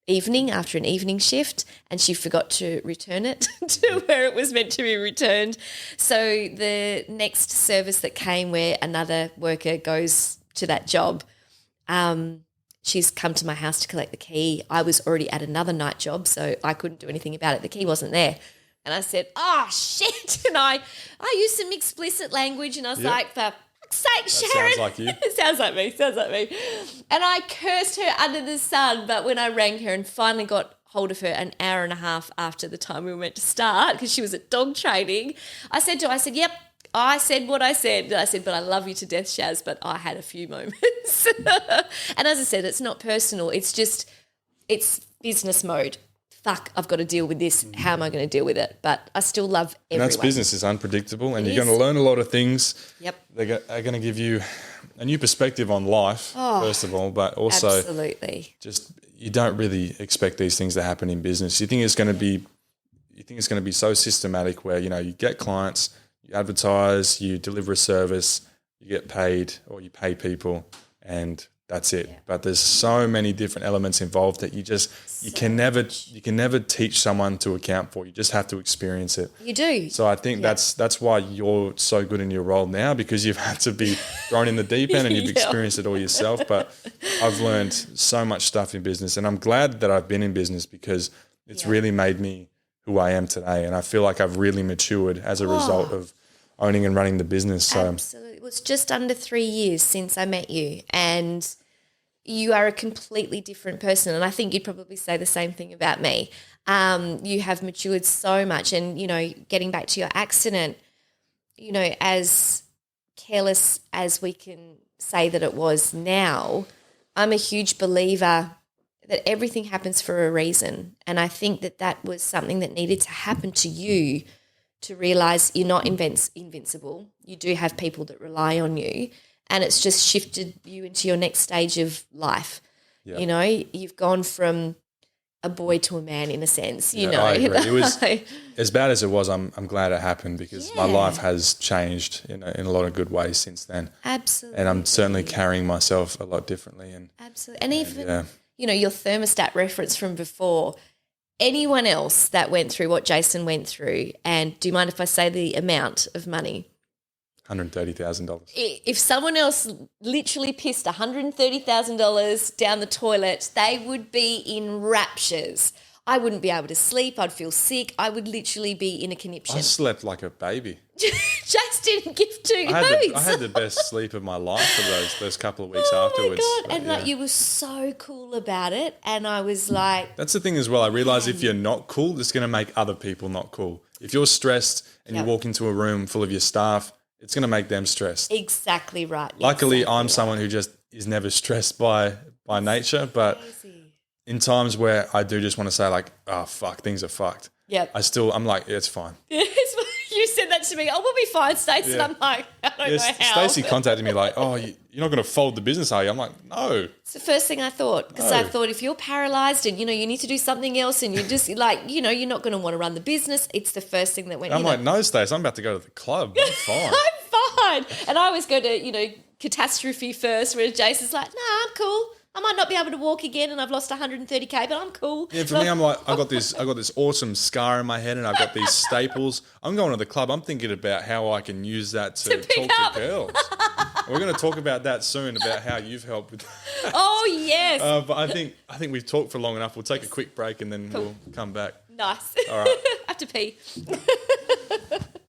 evening after an evening shift and she forgot to return it to where it was meant to be returned. So the next service that came where another worker goes to that job, she's come to my house to collect the key. I was already at another night job, so I couldn't do anything about it. The key wasn't there. And I said, oh, shit. And I used some explicit language and I was like, for sake, Sharon. Sounds like you. It sounds like me. And I cursed her under the sun, but when I rang her and finally got hold of her an hour and a half after the time we were meant to start, because she was at dog training, I said to her, yep, I said what I said. I said, but I love you to death, Shaz, but I had a few moments. And as I said, it's not personal. It's business mode. Fuck, I've got to deal with this. How am I going to deal with it? But I still love everyone. And that's business. It's unpredictable and you're going to learn a lot of things. Yep. They're going to give you a new perspective on life, first of all, but also absolutely. Just you don't really expect these things to happen in business. You think it's going to be so systematic where, you get clients, you advertise, you deliver a service, you get paid or you pay people and that's it. Yeah. But there's so many different elements involved that you can never teach someone to account for. You just have to experience it. You do. So I think that's why you're so good in your role now, because you've had to be thrown in the deep end and you've experienced it all yourself. But I've learned so much stuff in business, and I'm glad that I've been in business because it's really made me who I am today. And I feel like I've really matured as a result of owning and running the business. So absolutely. It was just under 3 years since I met you, and you are a completely different person. And I think you'd probably say the same thing about me. You have matured so much. And, getting back to your accident, as careless as we can say that it was now, I'm a huge believer that everything happens for a reason. And I think that was something that needed to happen to you to realise you're not invincible. You do have people that rely on you. And it's just shifted you into your next stage of life. Yeah. You've gone from a boy to a man in a sense, I agree. It was as bad as it was. I'm glad it happened because my life has changed in a lot of good ways since then. Absolutely. And I'm certainly carrying myself a lot differently. Absolutely. And even, your thermostat reference from before, anyone else that went through what Jason went through, and do you mind if I say the amount of money? $130,000. If someone else literally pissed $130,000 down the toilet, they would be in raptures. I wouldn't be able to sleep. I'd feel sick. I would literally be in a conniption. I slept like a baby. Just didn't give two I had the best sleep of my life for those couple of weeks afterwards. Oh, my God. And like, you were so cool about it. And I was like... That's the thing as well. I realise if you're not cool, it's going to make other people not cool. If you're stressed and you walk into a room full of your staff, it's going to make them stressed. Exactly right. Luckily, I'm someone who just is never stressed by nature, but in times where I do just want to say like, oh, fuck, things are fucked. Yep. I'm like, yeah, it's fine. You said that to me. Oh, we'll be fine, Stacy. Yeah. And I'm like, I don't know how. Stacey contacted me like, oh, you're not going to fold the business, are you? I'm like, no. It's the first thing I thought, because I thought if you're paralysed and, you need to do something else and you just like, you're not going to want to run the business, it's the first thing that went in. I'm like, no, Stacey, I'm about to go to the club. I'm fine. I'm fine. And I always go to, catastrophe first, where Jason's like, nah, I'm cool. I might not be able to walk again and I've lost 130K, but I'm cool. Yeah, for me, I'm like, I got this awesome scar in my head and I've got these staples. I'm going to the club. I'm thinking about how I can use that to talk to girls. We're going to talk about that soon, about how you've helped with that. Oh, yes. But I think we've talked for long enough. We'll take a quick break and then we'll come back. Nice. All right. I have to pee.